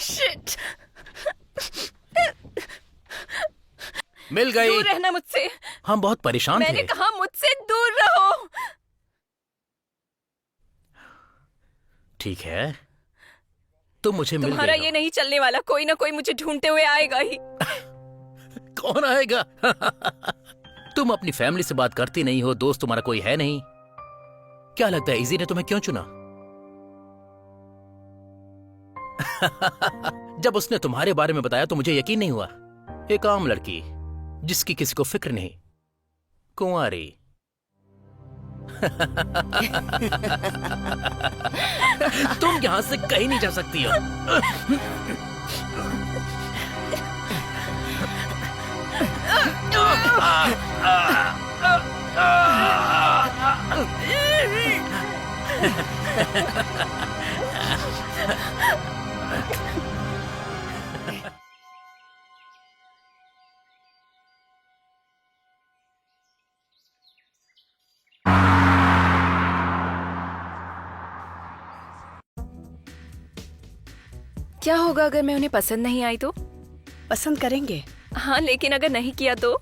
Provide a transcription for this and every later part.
Shit. मिल गई। दूर रहना मुझसे। हम बहुत परेशान थे। मैंने कहा मुझसे दूर रहो। ठीक है, तुम मुझे मिल तुम्हारा गई हो। ये नहीं चलने वाला, कोई ना कोई मुझे ढूंढते हुए आएगा ही। कौन आएगा? तुम अपनी फैमिली से बात करती नहीं हो, दोस्त तुम्हारा कोई है नहीं। क्या लगता है इजी ने तुम्हें क्यों चुना? जब उसने तुम्हारे बारे में बताया तो मुझे यकीन नहीं हुआ। एक आम लड़की जिसकी किसी को फिक्र नहीं, कुंवारी। तुम यहां से कहीं नहीं जा सकती हो। क्या होगा अगर मैं उन्हें पसंद नहीं आई तो? पसंद करेंगे। हाँ, लेकिन अगर नहीं किया तो?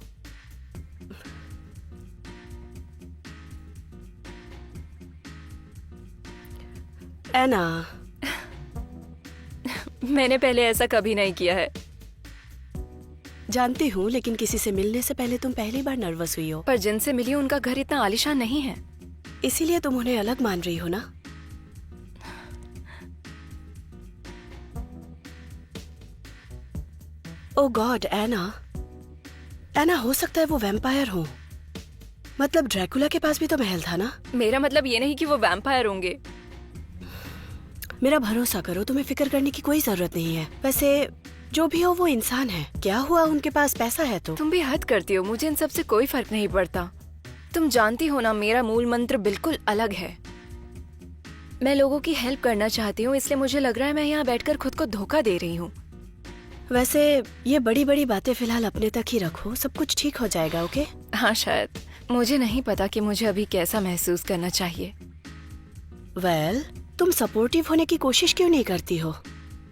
एना, मैंने पहले ऐसा कभी नहीं किया है। जानती हूँ, लेकिन किसी से मिलने से पहले तुम पहली बार नर्वस हुई हो। पर जिनसे मिली उनका घर इतना आलीशान नहीं है। इसीलिए तुम उन्हें अलग मान रही हो ना? ओ गॉड, एना। एना, हो सकता है वो वैम्पायर हो। मतलब ड्रैकुला के पास भी तो महल था ना? मेरा मतलब ये नहीं कि वो वैम्पायर होंगे। मेरा भरोसा करो, तुम्हें फिक्र करने की कोई जरूरत नहीं है। वैसे जो भी हो वो इंसान है। क्या हुआ, उनके पास पैसा है तो? तुम भी हद करती हो, मुझे इन सब से कोई फर्क नहीं पड़ता। तुम जानती हो ना, मेरा मूल मंत्र बिल्कुल अलग है। मैं लोगों की हेल्प करना चाहती हूँ, इसलिए मुझे लग रहा है मैं यहाँ बैठकर खुद को धोखा दे रही हूँ। वैसे ये बड़ी बड़ी बातें फिलहाल अपने तक ही रखो, सब कुछ ठीक हो जाएगा। ओके? हाँ शायद। मुझे नहीं पता कि मुझे अभी कैसा महसूस करना चाहिए। वेल, तुम सपोर्टिव होने की कोशिश क्यों नहीं करती हो?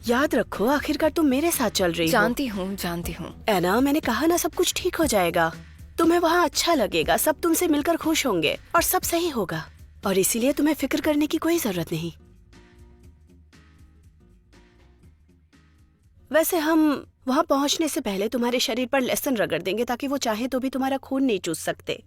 याद रखो, आखिरकार तुम मेरे साथ चल रही हो। जानती हूँ। एना, मैंने कहा ना, सब कुछ ठीक हो जाएगा। तुम्हें वहाँ अच्छा लगेगा, सब तुमसे मिलकर खुश होंगे और सब सही होगा। और इसीलिए तुम्हें फिक्र करने की कोई जरूरत नहीं। वैसे हम वहाँ पहुँचने से पहले तुम्हारे शरीर पर लहसुन रगड़ देंगे, ताकि वो चाहे तो भी तुम्हारा खून नहीं चूस सकते।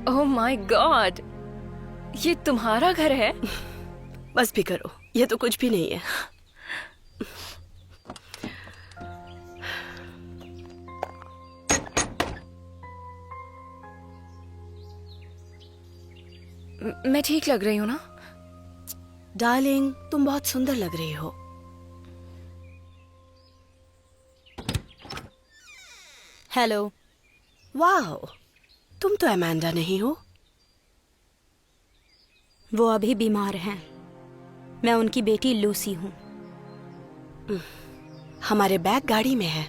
ओह माय गॉड, ये तुम्हारा घर है? बस भी करो, ये तो कुछ भी नहीं है। मैं ठीक लग रही हूँ ना? डार्लिंग, तुम बहुत सुंदर लग रही हो। हेलो। वाह, तुम तो अमांडा नहीं हो। वो अभी बीमार हैं। मैं उनकी बेटी लूसी हूँ। हमारे बैग गाड़ी में है।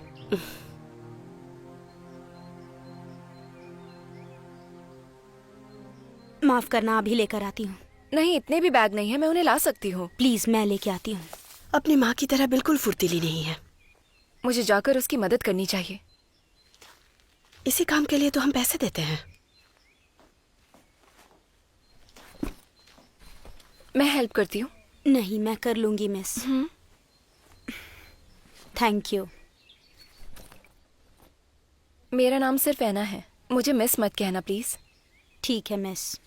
माफ करना, अभी लेकर आती हूँ। नहीं, इतने भी बैग नहीं है, मैं उन्हें ला सकती हूँ। प्लीज, मैं लेके आती हूँ। अपनी माँ की तरह बिल्कुल फुर्तीली नहीं है। मुझे जाकर उसकी मदद करनी चाहिए। इसी काम के लिए तो हम पैसे देते हैं। मैं हेल्प करती हूँ। नहीं, मैं कर लूंगी मिस। Thank you. मेरा नाम सिर्फ ऐना है, मुझे मिस मत कहना प्लीज। ठीक है मिस।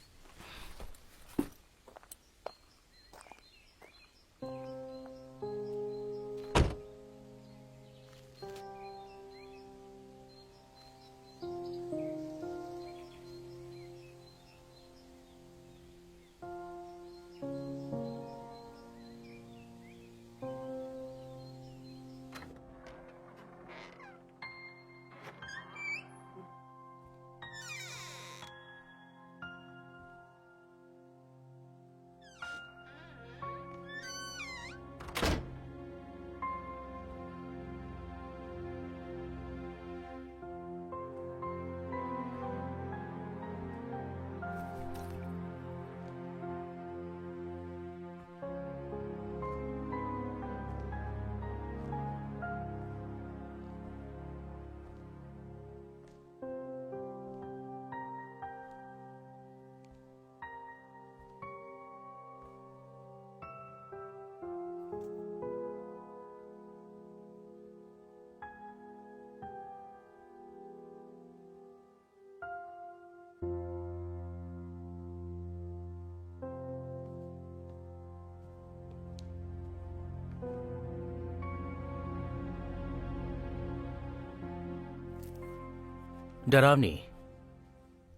डरावनी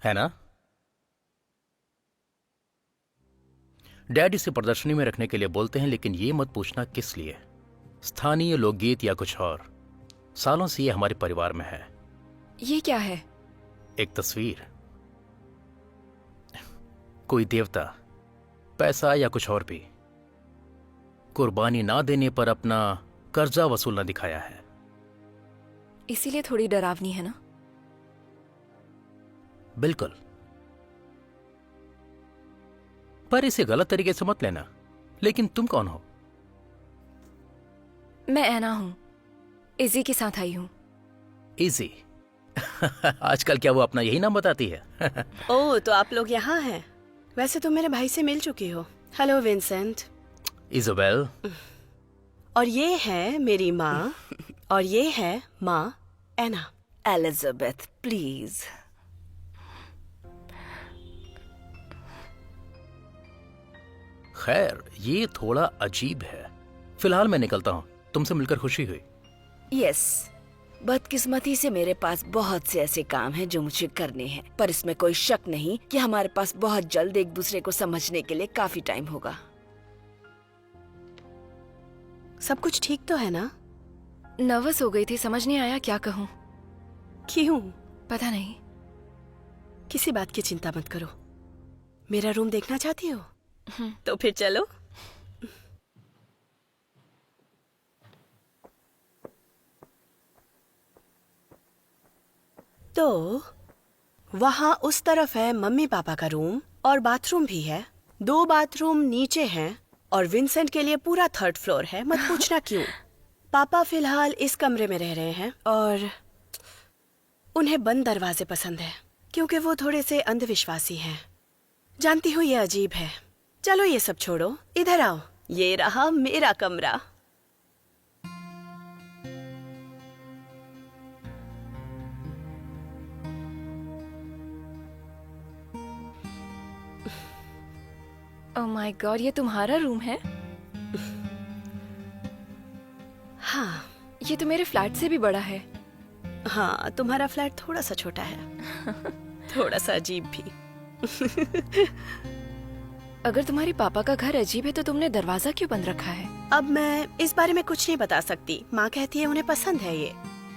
है ना? डैड इसे प्रदर्शनी में रखने के लिए बोलते हैं, लेकिन ये मत पूछना किस लिए। स्थानीय लोकगीत या कुछ और। सालों से ये हमारे परिवार में है। ये क्या है? एक तस्वीर। कोई देवता, पैसा या कुछ और भी, कुर्बानी ना देने पर अपना कर्जा वसूलना दिखाया है। इसीलिए थोड़ी डरावनी है ना? बिल्कुल। पर इसे गलत तरीके से मत लेना। लेकिन तुम कौन हो? मैं ऐना हूँ, इजी के साथ आई हूँ। इजी? आजकल क्या वो अपना यही नाम बताती है? ओह, तो आप लोग यहाँ हैं। वैसे तो मेरे भाई से मिल चुकी हो। Hello Vincent. इजोबेल। और ये है मेरी माँ, और ये है माँ एना। Elizabeth, please. खैर, ये थोड़ा अजीब है। फिलहाल मैं निकलता हूँ। तुमसे मिलकर खुशी हुई। यस, बदकिस्मती से मेरे पास बहुत से ऐसे काम हैं जो मुझे करने हैं, पर इसमें कोई शक नहीं कि हमारे पास बहुत जल्द एक दूसरे को समझने के लिए काफी टाइम होगा। सब कुछ ठीक तो है ना? नर्वस हो गई थी, समझ नहीं आया क्या कहूँ। क्यों? पता नहीं। किसी बात की चिंता मत करो। मेरा रूम देखना चाहती हो? तो फिर चलो। तो वहाँ उस तरफ है मम्मी पापा का रूम, और बाथरूम भी है। 2 बाथरूम नीचे हैं, और विंसेंट के लिए पूरा 3rd फ्लोर है। मत पूछना क्यों। पापा फिलहाल इस कमरे में रह रहे हैं, और उन्हें बंद दरवाजे पसंद है क्योंकि वो थोड़े से अंधविश्वासी हैं। जानती हूँ ये अजीब है। चलो ये सब छोड़ो, इधर आओ। ये रहा मेरा कमरा। ओह माय गॉड, ये तुम्हारा रूम है? हाँ ये तो मेरे फ्लैट से भी बड़ा है। हाँ, तुम्हारा फ्लैट थोड़ा सा छोटा है, थोड़ा सा अजीब भी। अगर तुम्हारे पापा का घर अजीब है तो तुमने दरवाजा क्यों बंद रखा है? अब मैं इस बारे में कुछ नहीं बता सकती। माँ कहती है उन्हें पसंद है ये।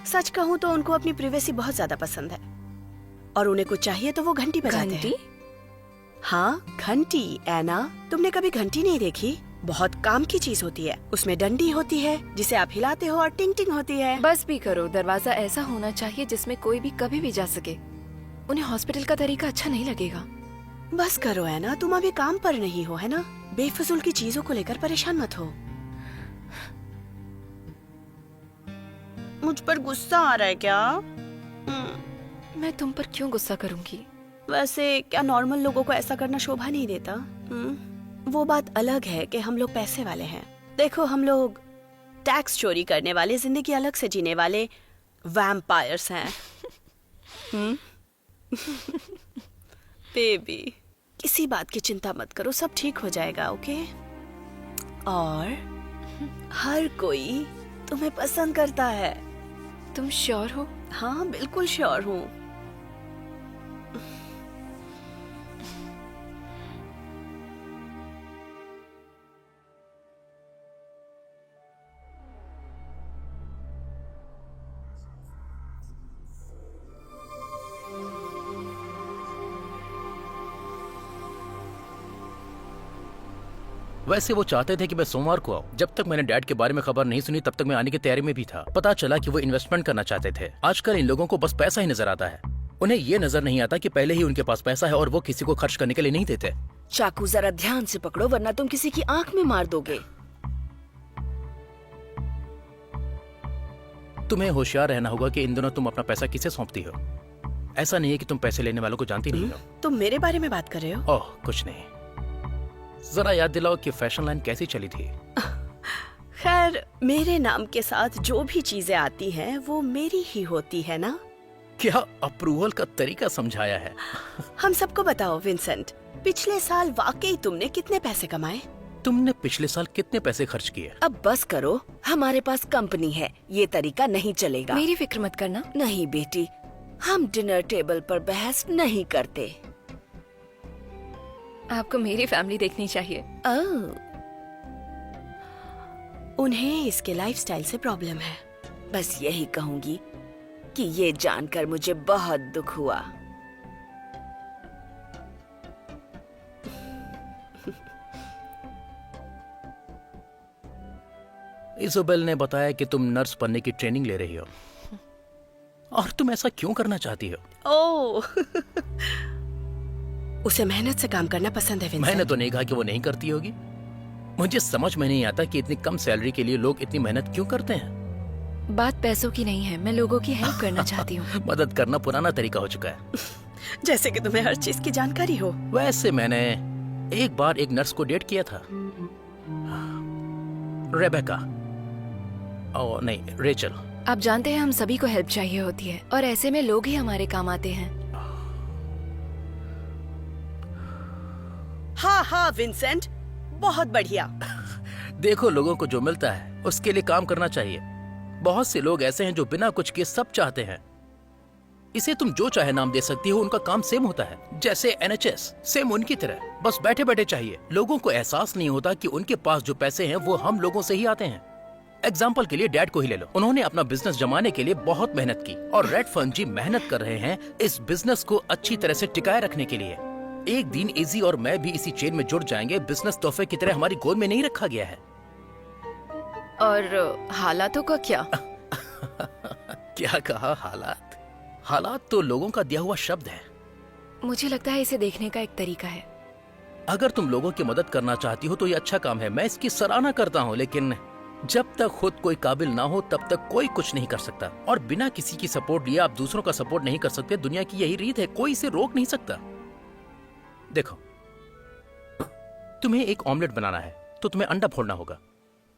सच कहूँ तो उनको अपनी प्रिवेसी बहुत ज्यादा पसंद है, और उन्हें कुछ चाहिए तो वो घंटी बजाते हैं। घंटी? हाँ, घंटी। एना, तुमने कभी घंटी नहीं देखी? बहुत काम की चीज होती है। उसमें डंडी होती है जिसे आप हिलाते हो, और टिंग टिंग होती है। बस भी करो, दरवाजा ऐसा होना चाहिए जिसमें कोई भी कभी भी जा सके। उन्हें हॉस्पिटल का तरीका अच्छा नहीं लगेगा। बस करो एना, तुम अभी काम पर नहीं हो, है ना? बेफिजूल की चीजों को लेकर परेशान मत हो। मुझ पर गुस्सा आ रहा है क्या? मैं तुम पर क्यों गुस्सा करूंगी? वैसे क्या नॉर्मल लोगों को ऐसा करना शोभा नहीं देता? वो बात अलग है कि हम लोग पैसे वाले हैं। देखो, हम लोग टैक्स चोरी करने वाले, जिंदगी अलग से जीने वाले वैम्पायर्स हैं। बेबी, किसी बात की चिंता मत करो, सब ठीक हो जाएगा, ओके? और हर कोई तुम्हें पसंद करता है। तुम श्योर हो? हाँ, बिल्कुल श्योर हूँ। वैसे वो चाहते थे कि मैं सोमवार को आऊं। जब तक मैंने डैड के बारे में खबर नहीं सुनी तब तक मैं आने की तैयारी में भी था। पता चला कि वो इन्वेस्टमेंट करना चाहते थे। आजकल इन लोगों को बस पैसा ही नजर आता है। उन्हें ये नजर नहीं आता कि पहले ही उनके पास पैसा है और वो किसी को खर्च करने के लिए नहीं देते। चाकू जरा ध्यान से पकड़ो, वरना तुम किसी की आंख में मार दोगे। तुम्हें होशियार रहना होगा कि इन दिनों तुम अपना पैसा किसे सौंपती हो। ऐसा नहीं है कि तुम पैसे लेने वालों को जानती नहीं हो। तुम मेरे बारे में बात कर रहे हो? ओह, कुछ नहीं। जरा याद दिलाओ कि फैशन लाइन कैसी चली थी। खैर, मेरे नाम के साथ जो भी चीजें आती हैं वो मेरी ही होती है ना? क्या अप्रूवल का तरीका समझाया है। हम सबको बताओ विंसेंट, पिछले साल वाकई तुमने कितने पैसे कमाए? तुमने पिछले साल कितने पैसे खर्च किए? अब बस करो, हमारे पास कंपनी है, ये तरीका नहीं चलेगा। मेरी फिक्र मत करना। नहीं बेटी, हम डिनर टेबल पर बहस नहीं करते। आपको मेरी फैमिली देखनी चाहिए। ओह, उन्हें इसके लाइफस्टाइल से प्रॉब्लम है। बस यही कहूंगी कि ये जानकर मुझे बहुत दुख हुआ। इजोबेल ने बताया कि तुम नर्स बनने की ट्रेनिंग ले रही हो, और तुम ऐसा क्यों करना चाहती हो? ओह उसे मेहनत से काम करना पसंद है मैंने विंसेंट। तो नहीं कहा कि वो नहीं करती होगी। मुझे समझ में नहीं आता कि इतनी कम सैलरी के लिए लोग इतनी मेहनत क्यों करते हैं। बात पैसों की नहीं है, मैं लोगों की हेल्प करना चाहती हूँ। मदद करना पुराना तरीका हो चुका है। जैसे कि तुम्हें हर चीज की जानकारी हो। वैसे मैंने एक बार एक नर्स को डेट किया था, रेबेका। ओ नहीं, रेचल। आप जानते हैं हम सभी को हेल्प चाहिए होती है, और ऐसे में लोग ही हमारे काम आते हैं। हाँ हाँ विंसेंट, बहुत बढ़िया। देखो, लोगों को जो मिलता है उसके लिए काम करना चाहिए। बहुत से लोग ऐसे हैं जो बिना कुछ किए सब चाहते हैं। इसे तुम जो चाहे नाम दे सकती हो, उनका काम सेम होता है। जैसे NHS, सेम उनकी तरह, बस बैठे बैठे चाहिए। लोगों को एहसास नहीं होता कि उनके पास जो पैसे हैं वो हम लोगों से ही आते हैं। एग्जाम्पल के लिए डैड को ही ले लो। उन्होंने अपना बिजनेस जमाने के लिए बहुत मेहनत की, और रेड फर्न जी मेहनत कर रहे हैं इस बिजनेस को अच्छी तरह से टिकाए रखने के लिए। एक दिन इजी और मैं भी इसी चेन में जुड़ जाएंगे। बिजनेस तोहफे की तरह हमारी गोद में नहीं रखा गया है। और हालातों का क्या? क्या कहा? हालात? हालात तो लोगों का दिया हुआ शब्द है। मुझे लगता है इसे देखने का एक तरीका है। अगर तुम लोगों की मदद करना चाहती हो तो ये अच्छा काम है, मैं इसकी सराहना करता हूँ। लेकिन जब तक खुद कोई काबिल ना हो तब तक कोई कुछ नहीं कर सकता, और बिना किसी की सपोर्ट लिए आप दूसरों का सपोर्ट नहीं कर सकते। दुनिया की यही रीत है, कोई इसे रोक नहीं सकता। देखो, तुम्हें एक ऑमलेट बनाना है तो तुम्हें अंडा फोड़ना होगा,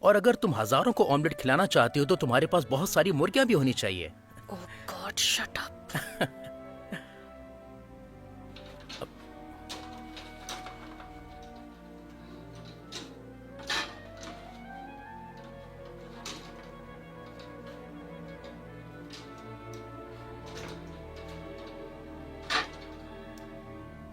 और अगर तुम हजारों को ऑमलेट खिलाना चाहती हो तो तुम्हारे पास बहुत सारी मुर्गियां भी होनी चाहिए। ओह गॉड, शट अप।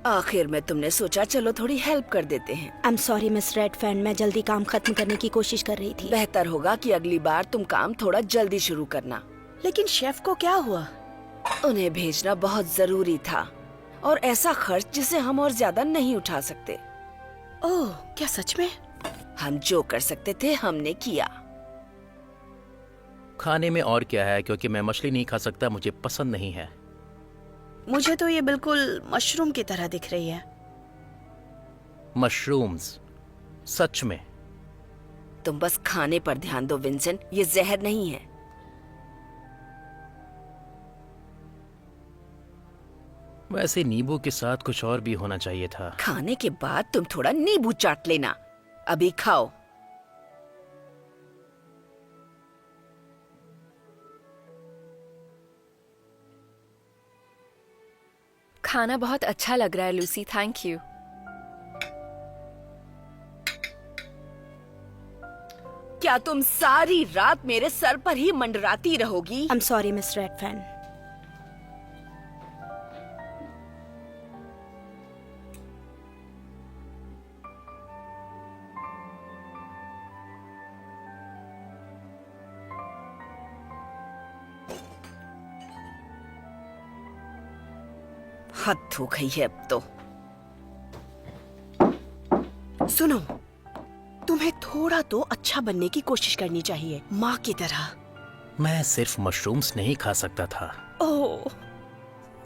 आखिर में तुमने सोचा चलो थोड़ी हेल्प कर देते हैं। I am sorry miss Redfern, मैं जल्दी काम खत्म करने की कोशिश कर रही थी। बेहतर होगा कि अगली बार तुम काम थोड़ा जल्दी शुरू करना। लेकिन शेफ को क्या हुआ? उन्हें भेजना बहुत जरूरी था, और ऐसा खर्च जिसे हम और ज्यादा नहीं उठा सकते। ओह, क्या सच में? हम जो कर सकते थे हमने किया। खाने में और क्या है? क्योंकि मैं मछली नहीं खा सकता, मुझे पसंद नहीं है। मुझे तो ये बिल्कुल मशरूम की तरह दिख रही है। मशरूम्स? सच में? तुम बस खाने पर ध्यान दो विंसेंट, ये जहर नहीं है। वैसे नींबू के साथ कुछ और भी होना चाहिए था। खाने के बाद तुम थोड़ा नींबू चाट लेना। अभी खाओ। खाना बहुत अच्छा लग रहा है लूसी, थैंक यू। क्या तुम सारी रात मेरे सर पर ही मंडराती रहोगी? I am sorry miss Redfern. हद हो गई है अब तो। सुनो, तुम्हें थोड़ा तो अच्छा बनने की कोशिश करनी चाहिए, माँ की तरह। मैं सिर्फ मशरूम्स नहीं खा सकता था। ओह,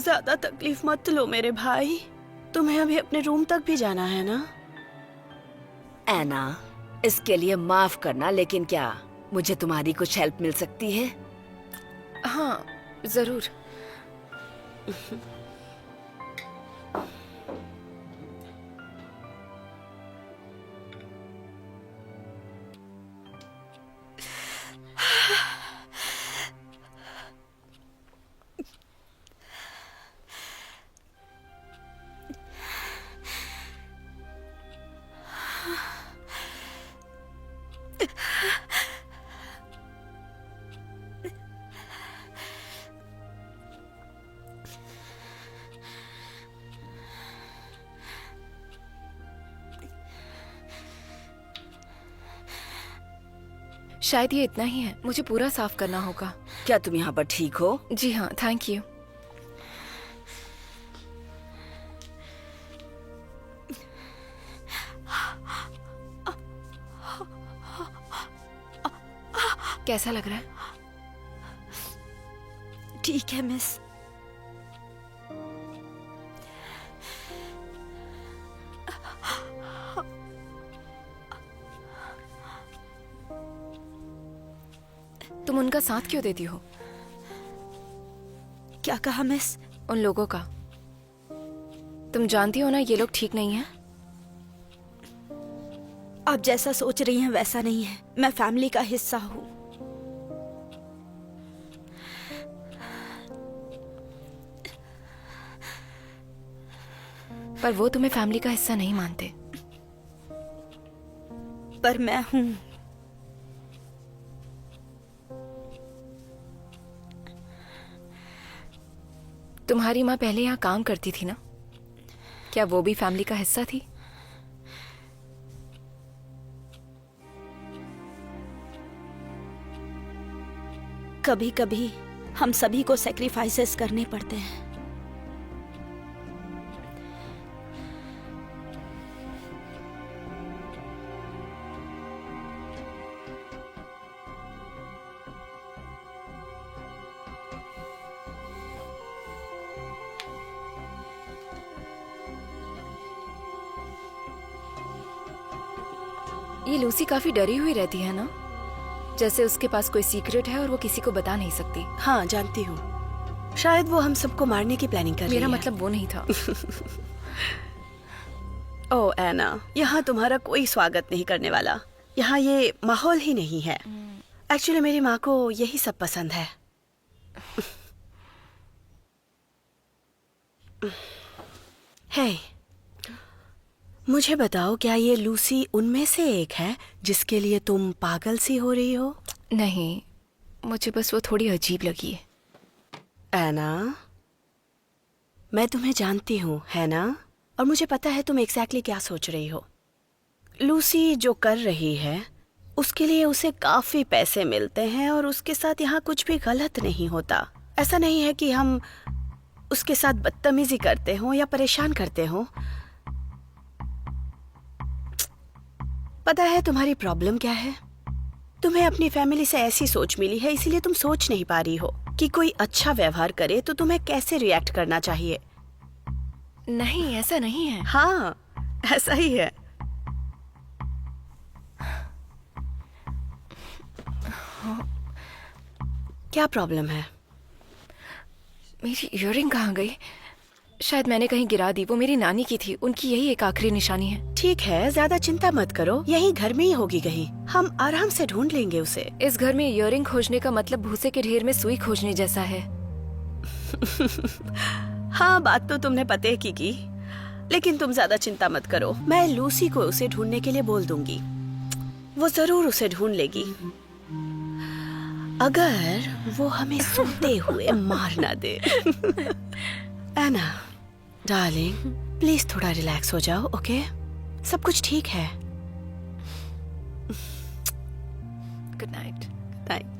ज्यादा तकलीफ मत लो मेरे भाई। तुम्हें अभी अपने रूम तक भी जाना है ना? एना, इसके लिए माफ करना, लेकिन क्या मुझे तुम्हारी कुछ हेल्प मिल सकती है? हाँ जरूर। शायद ये इतना ही है, मुझे पूरा साफ करना होगा। क्या तुम यहाँ पर ठीक हो? जी हाँ, थैंक यू। कैसा लग रहा है? ठीक है मिस। तुम उनका साथ क्यों देती हो? क्या कहा मिस? उन लोगों का। तुम जानती हो ना ये लोग ठीक नहीं हैं। आप जैसा सोच रही हैं वैसा नहीं है। मैं फैमिली का हिस्सा हूँ। पर वो तुम्हें फैमिली का हिस्सा नहीं मानते। पर मैं हूँ। तुम्हारी माँ पहले यहाँ काम करती थी ना? क्या वो भी फैमिली का हिस्सा थी? कभी कभी हम सभी को सेक्रीफाइसेस करने पड़ते हैं। ये लूसी काफी डरी हुई रहती है ना, जैसे उसके पास कोई सीक्रेट है और वो किसी को बता नहीं सकती। हाँ जानती हूँ, शायद वो हम सबको मारने की प्लानिंग कर रही मेरा है। मतलब वो नहीं था। ओ एना, यहाँ तुम्हारा कोई स्वागत नहीं करने वाला। यहाँ ये माहौल ही नहीं है। एक्चुअली मेरी माँ को यही सब पसंद है। हे, मुझे बताओ, क्या ये लूसी उनमें से एक है जिसके लिए तुम पागल सी हो रही हो? नहीं, मुझे बस वो थोड़ी अजीब लगी है। एना, मैं तुम्हें जानती हूँ, है ना? और मुझे पता है तुम एग्जैक्टली क्या सोच रही हो। लूसी जो कर रही है उसके लिए उसे काफी पैसे मिलते हैं और उसके साथ यहाँ कुछ भी गलत नहीं होता। ऐसा नहीं है कि हम उसके साथ बदतमीजी करते हो या परेशान करते हो। पता है तुम्हारी प्रॉब्लम क्या है? तुम्हें अपनी फैमिली से ऐसी सोच मिली है, इसीलिए तुम सोच नहीं पा रही हो कि कोई अच्छा व्यवहार करे तो तुम्हें कैसे रिएक्ट करना चाहिए। नहीं, ऐसा नहीं है। हाँ, ऐसा ही है। क्या प्रॉब्लम है? मेरी इयररिंग कहाँ गई? शायद मैंने कहीं गिरा दी। वो मेरी नानी की थी, उनकी यही एक आखिरी निशानी है। ठीक है, ज्यादा चिंता मत करो, यही घर में ही होगी कहीं। हम आराम से ढूंढ लेंगे उसे। इस घर में इयररिंग खोजने का मतलब भूसे के ढेर में सुई खोजने जैसा है। हाँ, बात तो तुमने पते की। लेकिन तुम ज्यादा चिंता मत करो, मैं लूसी को उसे ढूंढने के लिए बोल दूंगी। वो जरूर उसे ढूंढ लेगी, अगर वो हमें सोते हुए मार ना दे। एना डार्लिंग, प्लीज थोड़ा रिलैक्स हो जाओ, ओके? सब कुछ ठीक है। Good night. Night.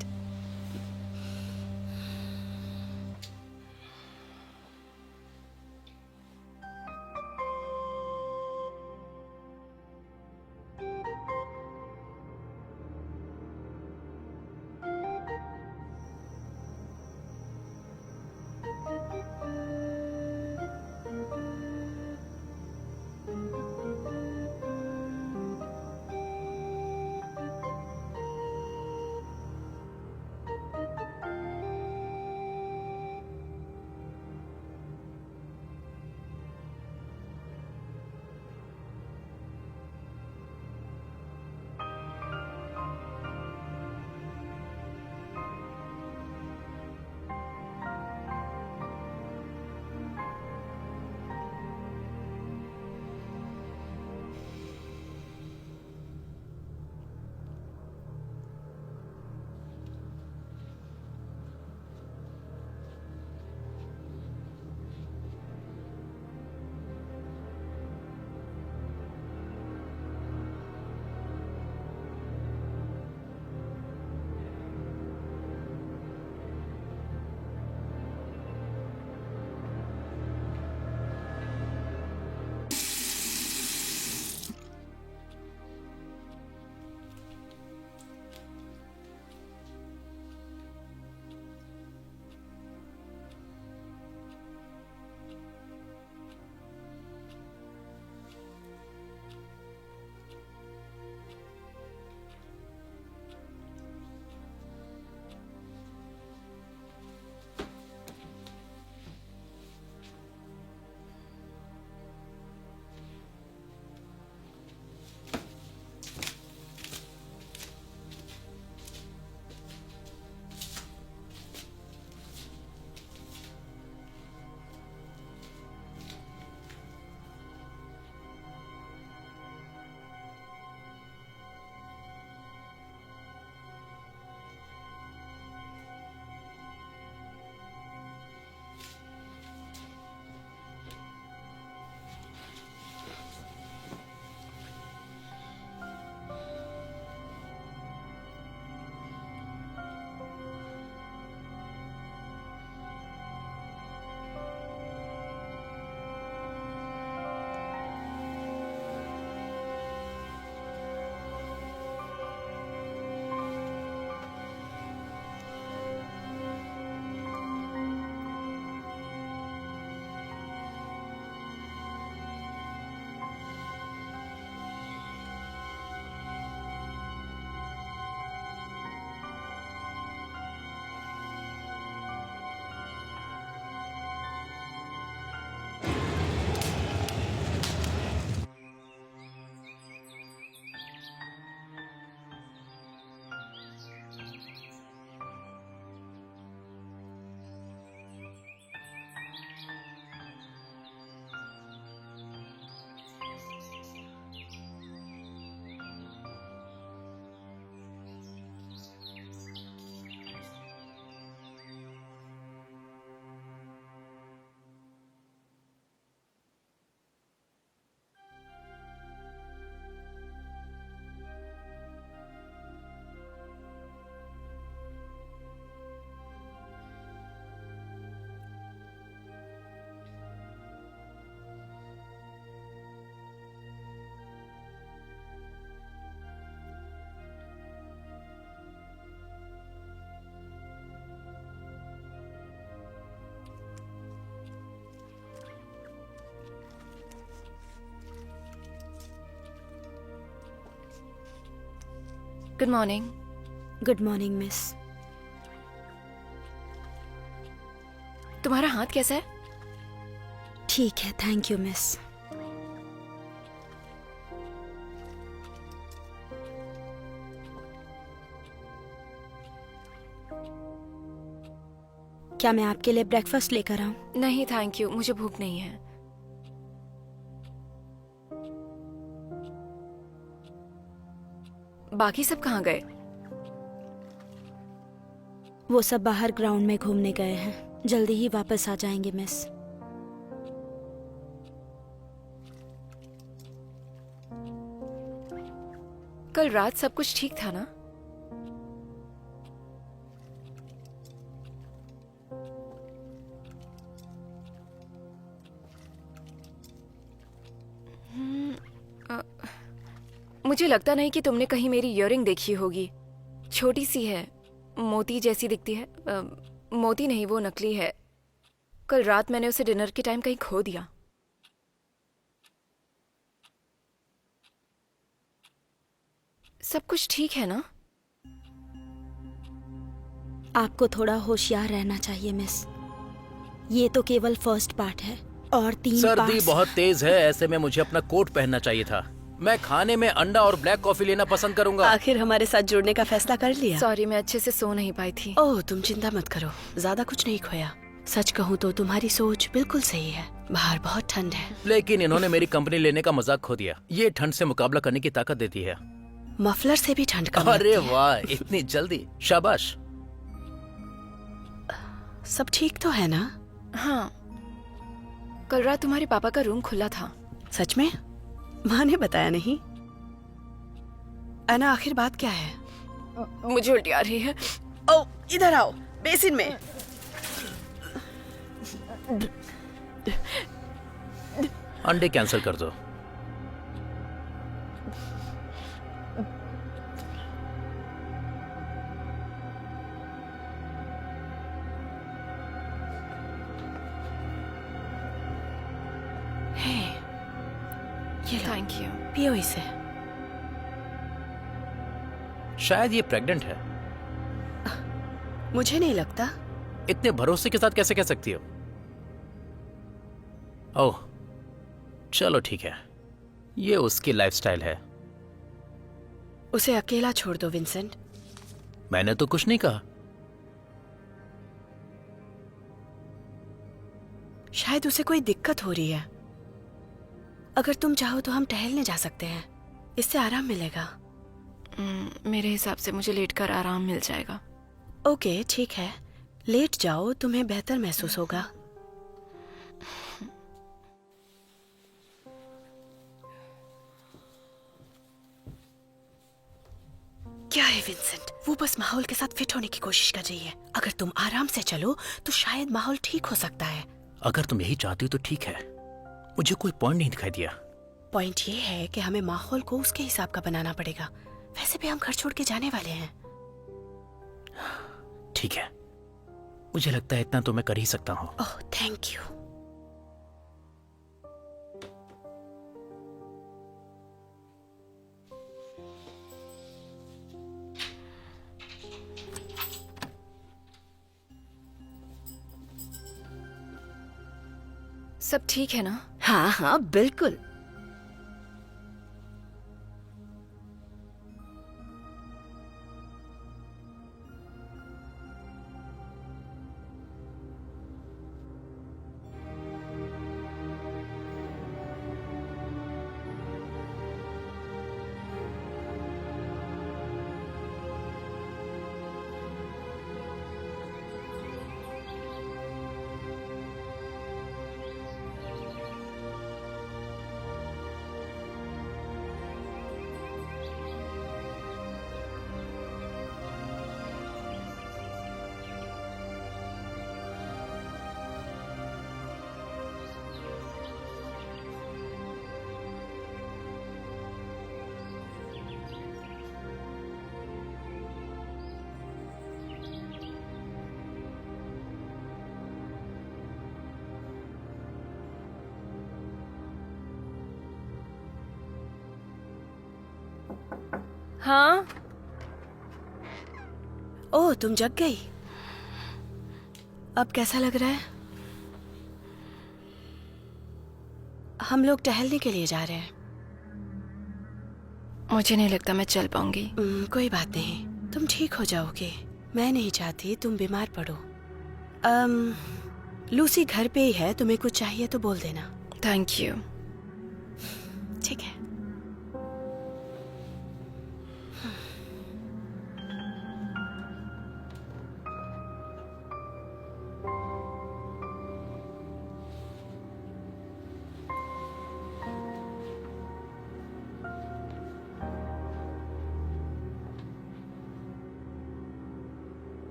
Good morning. Good morning miss. तुम्हारा हाथ कैसा है? ठीक है, थैंक यू मिस। क्या मैं आपके लिए ब्रेकफास्ट लेकर आऊं? नहीं थैंक यू, मुझे भूख नहीं है। बाकी सब कहाँ गए? वो सब बाहर ग्राउंड में घूमने गए हैं, जल्दी ही वापस आ जाएंगे मिस। कल रात सब कुछ ठीक था ना? मुझे लगता नहीं कि तुमने कहीं मेरी इयररिंग देखी होगी। छोटी सी है, मोती जैसी दिखती है। मोती नहीं, वो नकली है। कल रात मैंने उसे डिनर के टाइम कहीं खो दिया। सब कुछ ठीक है ना? आपको थोड़ा होशियार रहना चाहिए मिस। ये तो केवल फर्स्ट पार्ट है और 3 सर्दी पार्ट्स। बहुत तेज है, ऐसे में मुझे अपना कोट पहनना चाहिए था। मैं खाने में अंडा और ब्लैक कॉफी लेना पसंद करूंगा। आखिर हमारे साथ जुड़ने का फैसला कर लिया। सॉरी, मैं अच्छे से सो नहीं पाई थी। ओह, तुम चिंता मत करो, ज्यादा कुछ नहीं खोया। सच कहूँ तो तुम्हारी सोच बिल्कुल सही है। बाहर बहुत ठंड है। लेकिन इन्होंने मेरी कंपनी लेने का मजाक खो दिया। ये ठंड से मुकाबला करने की ताकत देती है। मफलर से भी ठंड कम अरे लगती है। वाह, इतनी जल्दी, शाबाश। सब ठीक तो है ना? हाँ, कल रात तुम्हारे पापा का रूम खुला था। सच में? माँ ने बताया नहीं? अना, आखिर बात क्या है? मुझे उल्टी आ रही है। ओ, इधर आओ, बेसिन में। अंडे कैंसिल कर दो। हे, ये लो, थैंक यू। पियो इसे। शायद ये प्रेग्नेंट है। मुझे नहीं लगता। इतने भरोसे के साथ कैसे कह सकती हो? ओह, चलो ठीक है, ये उसकी लाइफस्टाइल है। उसे अकेला छोड़ दो विंसेंट। मैंने तो कुछ नहीं कहा। शायद उसे कोई दिक्कत हो रही है। अगर तुम चाहो तो हम टहलने जा सकते हैं, इससे आराम मिलेगा। मेरे हिसाब से मुझे लेटकर आराम मिल जाएगा। ओके, ठीक है, लेट जाओ, तुम्हें बेहतर महसूस होगा। क्या है विंसेंट, वो बस माहौल के साथ फिट होने की कोशिश कर रही है। अगर तुम आराम से चलो तो शायद माहौल ठीक हो सकता है। अगर तुम यही चाहती हो तो ठीक है, मुझे कोई पॉइंट नहीं दिखाई दिया। पॉइंट ये है कि हमें माहौल को उसके हिसाब का बनाना पड़ेगा। वैसे भी हम घर छोड़ के जाने वाले हैं। ठीक है, मुझे लगता है इतना तो मैं कर ही सकता हूँ। ओह, थैंक यू। सब ठीक है ना? हाँ हाँ बिल्कुल। हाँ, ओह, तुम जग गई। अब कैसा लग रहा है? हम लोग टहलने के लिए जा रहे हैं। मुझे नहीं लगता मैं चल पाऊंगी। कोई बात नहीं, तुम ठीक हो जाओगे। मैं नहीं चाहती तुम बीमार पड़ो। लूसी घर पे ही है, तुम्हें कुछ चाहिए तो बोल देना। Thank you. ठीक है।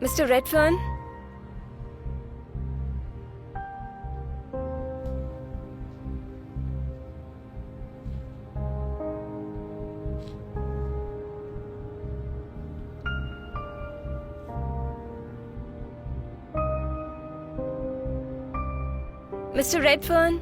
Mister Redfern, mister Redfern,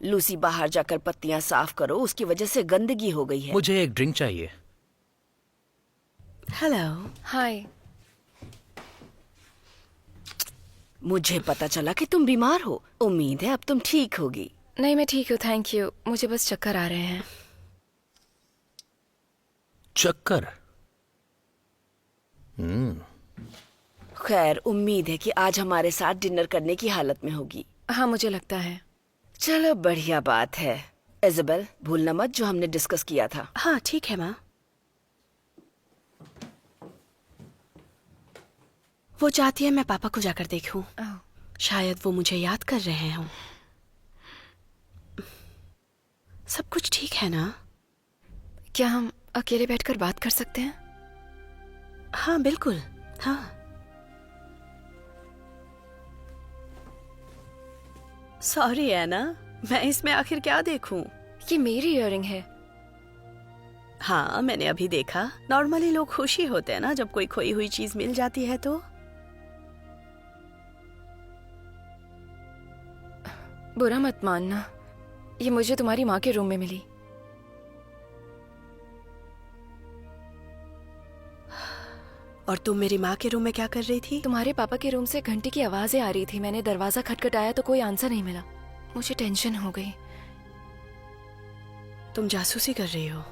Lucy, बाहर जाकर पत्तियां साफ करो, उसकी वजह से गंदगी हो गई है। मुझे एक ड्रिंक चाहिए। हेलो। हाय। मुझे पता चला कि तुम बीमार हो। उम्मीद है अब तुम ठीक होगी। नहीं, मैं ठीक हूँ, थैंक यू। मुझे बस चक्कर आ रहे हैं। चक्कर? खैर, उम्मीद है कि आज हमारे साथ डिनर करने की हालत में होगी। हाँ, मुझे लगता है। चलो, बढ़िया बात है। इज़ाबेल, भूलना मत जो हमने डिस्कस किया था। हाँ ठीक है माँ। वो चाहती है मैं पापा को जाकर देखूं। ओह, शायद वो मुझे याद कर रहे हों। सब कुछ ठीक है ना? क्या हम अकेले बैठकर बात कर सकते हैं? हाँ बिल्कुल, हाँ। सॉरी एना, मैं इसमें आखिर क्या देखूं? ये मेरी इयररिंग है। हाँ, मैंने अभी देखा। नॉर्मली लोग खुशी होते हैं ना जब कोई खोई हुई चीज मिल जाती है तो। बुरा मत मानना, ये मुझे तुम्हारी माँ के रूम में मिली। और तुम मेरी माँ के रूम में क्या कर रही थी? तुम्हारे पापा के रूम से घंटी की आवाजें आ रही थी। मैंने दरवाजा खटखटाया तो कोई आंसर नहीं मिला। मुझे टेंशन हो गई। तुम जासूसी कर रही हो?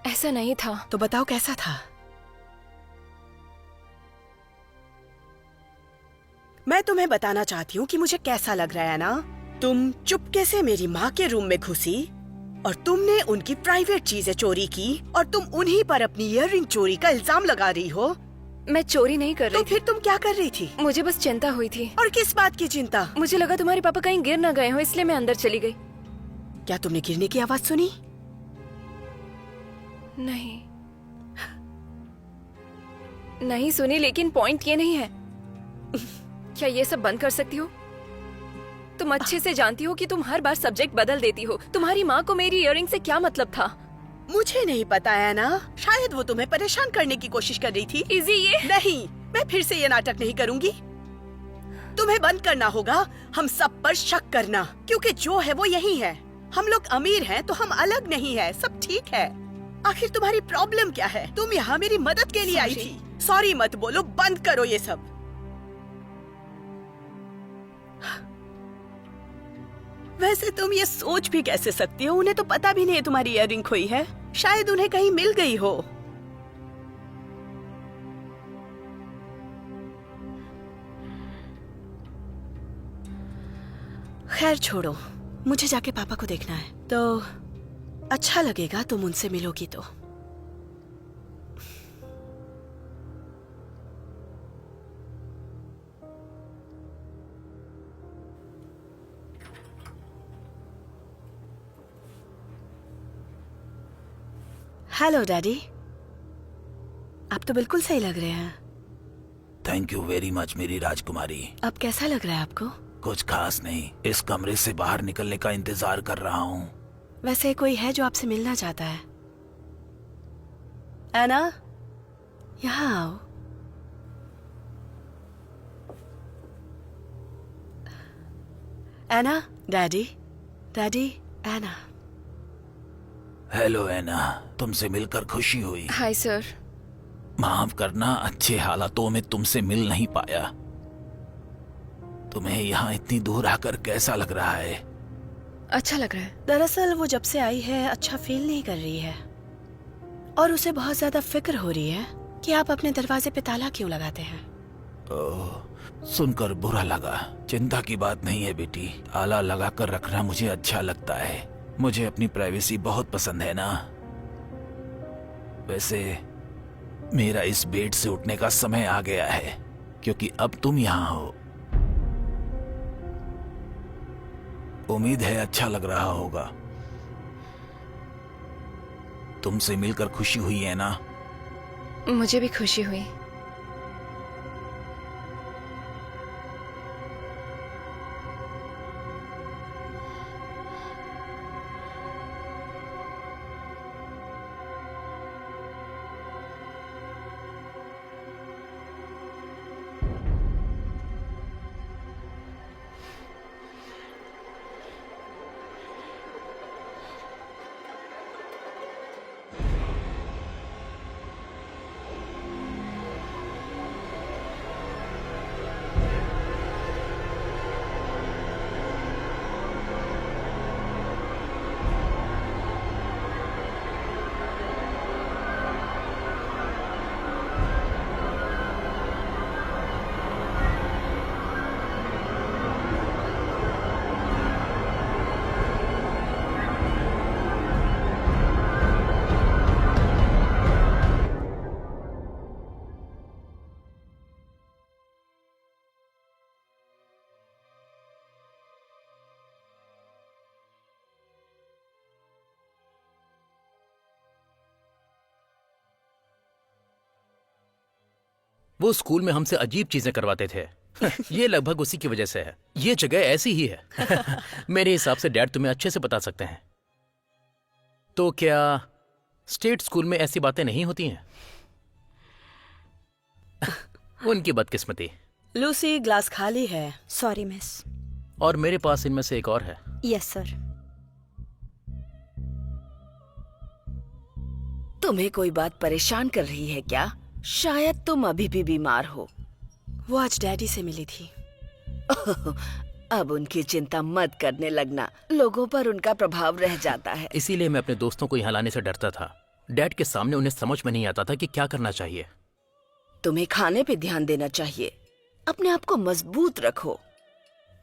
ऐसा नहीं था। तो बताओ कैसा था? मैं तुम्हें बताना चाहती हूँ कि मुझे कैसा लग रहा है ना। तुम चुपके से मेरी माँ के रूम में घुसी और तुमने उनकी प्राइवेट चीजें चोरी की और तुम उन्हीं पर अपनी इयररिंग चोरी का इल्जाम लगा रही हो। मैं चोरी नहीं कर तो रही फिर तुम क्या कर रही थी? मुझे बस चिंता हुई थी। और किस बात की चिंता? मुझे लगा तुम्हारे पापा कहीं गिर ना गए हो, इसलिए मैं अंदर चली गई। क्या तुमने गिरने की आवाज सुनी? नहीं, नहीं सुनी, लेकिन पॉइंट ये नहीं है। क्या ये सब बंद कर सकती हो? तुम अच्छे से जानती हो कि तुम हर बार सब्जेक्ट बदल देती हो। तुम्हारी माँ को मेरी इयररिंग से क्या मतलब था? मुझे नहीं पता है ना। शायद वो तुम्हें परेशान करने की कोशिश कर रही थी। इजी, ये नहीं, मैं फिर से ये नाटक नहीं करूंगी। तुम्हें बंद करना होगा हम सब पर शक करना, क्योंकि जो है वो यही है। हम लोग अमीर हैं तो हम अलग नहीं है। सब ठीक है। आखिर तुम्हारी प्रॉब्लम क्या है? तुम यहाँ मेरी मदद के लिए आई थी। सॉरी मत बोलो, बंद करो ये सब। वैसे तुम ये सोच भी कैसे सकती हो? उन्हें तो पता भी नहीं है तुम्हारी इयररिंग खोई है। शायद उन्हें कहीं मिल गई हो। खैर छोड़ो, मुझे जाके पापा को देखना है। तो अच्छा लगेगा तुम उनसे मिलोगी तो। हेलो डैडी, आप तो बिल्कुल सही लग रहे हैं। थैंक यू वेरी मच मेरी राजकुमारी। अब कैसा लग रहा है आपको? कुछ खास नहीं, इस कमरे से बाहर निकलने का इंतजार कर रहा हूँ। वैसे कोई है जो आपसे मिलना चाहता है? एना, यहाँ आओ। एना, डैडी, डैडी, एना। हेलो एना, तुमसे मिलकर खुशी हुई। Hi sir. माफ करना, अच्छे हालातों में तुमसे मिल नहीं पाया। तुम्हें यहाँ इतनी दूर आकर कैसा लग रहा है? अच्छा लग रहा है। दरअसल वो जब से आई है अच्छा फील नहीं कर रही है और उसे बहुत ज्यादा फिक्र हो रही है कि आप अपने दरवाजे पे ताला क्यों लगाते हैं। ओह, सुनकर बुरा लगा। चिंता की बात नहीं है बेटी, ताला लगा कर रखना मुझे अच्छा लगता है। मुझे अपनी प्राइवेसी बहुत पसंद है ना। वैसे मेरा इस बेड से उठने का समय आ गया है, क्योंकि अब तुम यहाँ हो। उम्मीद है अच्छा लग रहा होगा। तुमसे मिलकर खुशी हुई है ना? मुझे भी खुशी हुई। वो स्कूल में हमसे अजीब चीजें करवाते थे। ये लगभग उसी की वजह से है। ये जगह ऐसी ही है। मेरे हिसाब से डैड तुम्हें अच्छे से बता सकते हैं। तो क्या स्टेट स्कूल में ऐसी बातें नहीं होती हैं? उनकी बदकिस्मती। लूसी, ग्लास खाली है। Sorry miss. और मेरे पास इनमें से एक और है। Yes sir. तुम्हें कोई बात परेशान कर रही है क्या? शायद तुम अभी भी बीमार हो। वो आज डैडी से मिली थी। अब उनकी चिंता मत करने लगना, लोगों पर उनका प्रभाव रह जाता है। इसीलिए मैं अपने दोस्तों को यहाँ लाने से डरता था। डैड के सामने उन्हें समझ में नहीं आता था कि क्या करना चाहिए। तुम्हें खाने पे ध्यान देना चाहिए, अपने आप को मजबूत रखो।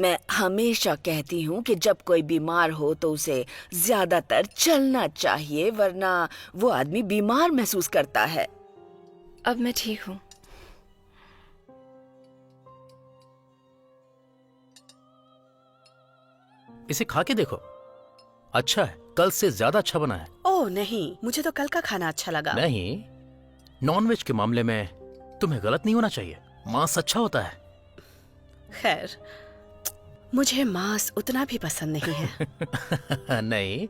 मैं हमेशा कहती हूँ कि जब कोई बीमार हो तो उसे ज्यादातर चलना चाहिए, वरना वो आदमी बीमार महसूस करता है। अब मैं ठीक हूँ। इसे खा के देखो, अच्छा है, कल से ज्यादा अच्छा बना है। ओह नहीं, मुझे तो कल का खाना अच्छा लगा। नहीं, नॉनवेज के मामले में तुम्हें गलत नहीं होना चाहिए। मांस अच्छा होता है। खैर, मुझे मांस उतना भी पसंद नहीं है। नहीं,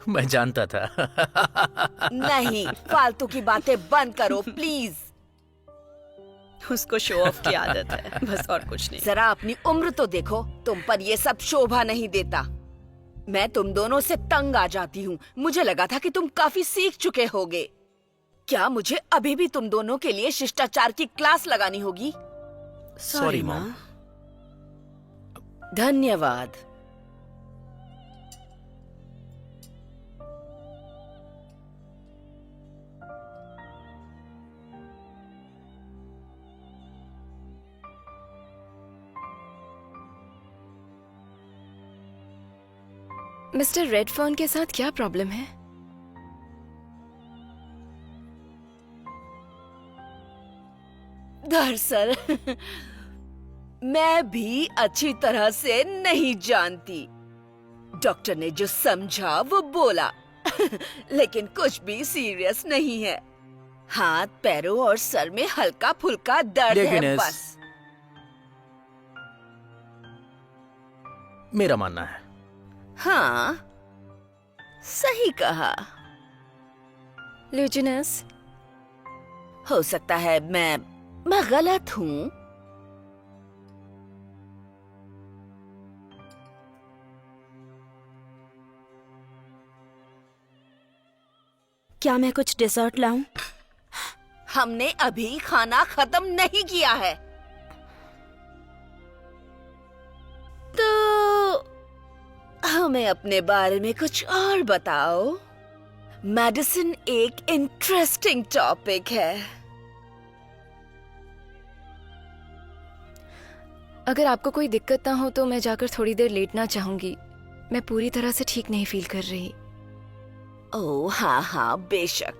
मैं जानता था। नहीं, फालतू की बातें बंद करो प्लीज। उसको शो ऑफ की आदत है, बस और कुछ नहीं। जरा अपनी उम्र तो देखो, तुम पर ये सब शोभा नहीं देता। मैं तुम दोनों से तंग आ जाती हूँ। मुझे लगा था कि तुम काफी सीख चुके होगे। क्या मुझे अभी भी तुम दोनों के लिए शिष्टाचार की क्लास लगानी होगी? सॉरी माँ। धन्यवाद। मिस्टर रेडफर्न के साथ क्या प्रॉब्लम है? दरअसल मैं भी अच्छी तरह से नहीं जानती। डॉक्टर ने जो समझा वो बोला। लेकिन कुछ भी सीरियस नहीं है। हाथ, पैरों और सर में हल्का फुल्का दर्द लेकिन है इस- बस। मेरा मानना है। हाँ, सही कहा। ल्यूजिनस, हो सकता है मैं गलत हूँ। क्या मैं कुछ डिजर्ट लाऊं? हमने अभी खाना खत्म नहीं किया है। तो हमें अपने बारे में कुछ और बताओ। मेडिसिन एक इंटरेस्टिंग टॉपिक है। अगर आपको कोई दिक्कत ना हो तो मैं जाकर थोड़ी देर लेटना चाहूंगी। मैं पूरी तरह से ठीक नहीं फील कर रही। ओह हाँ हाँ, बेशक।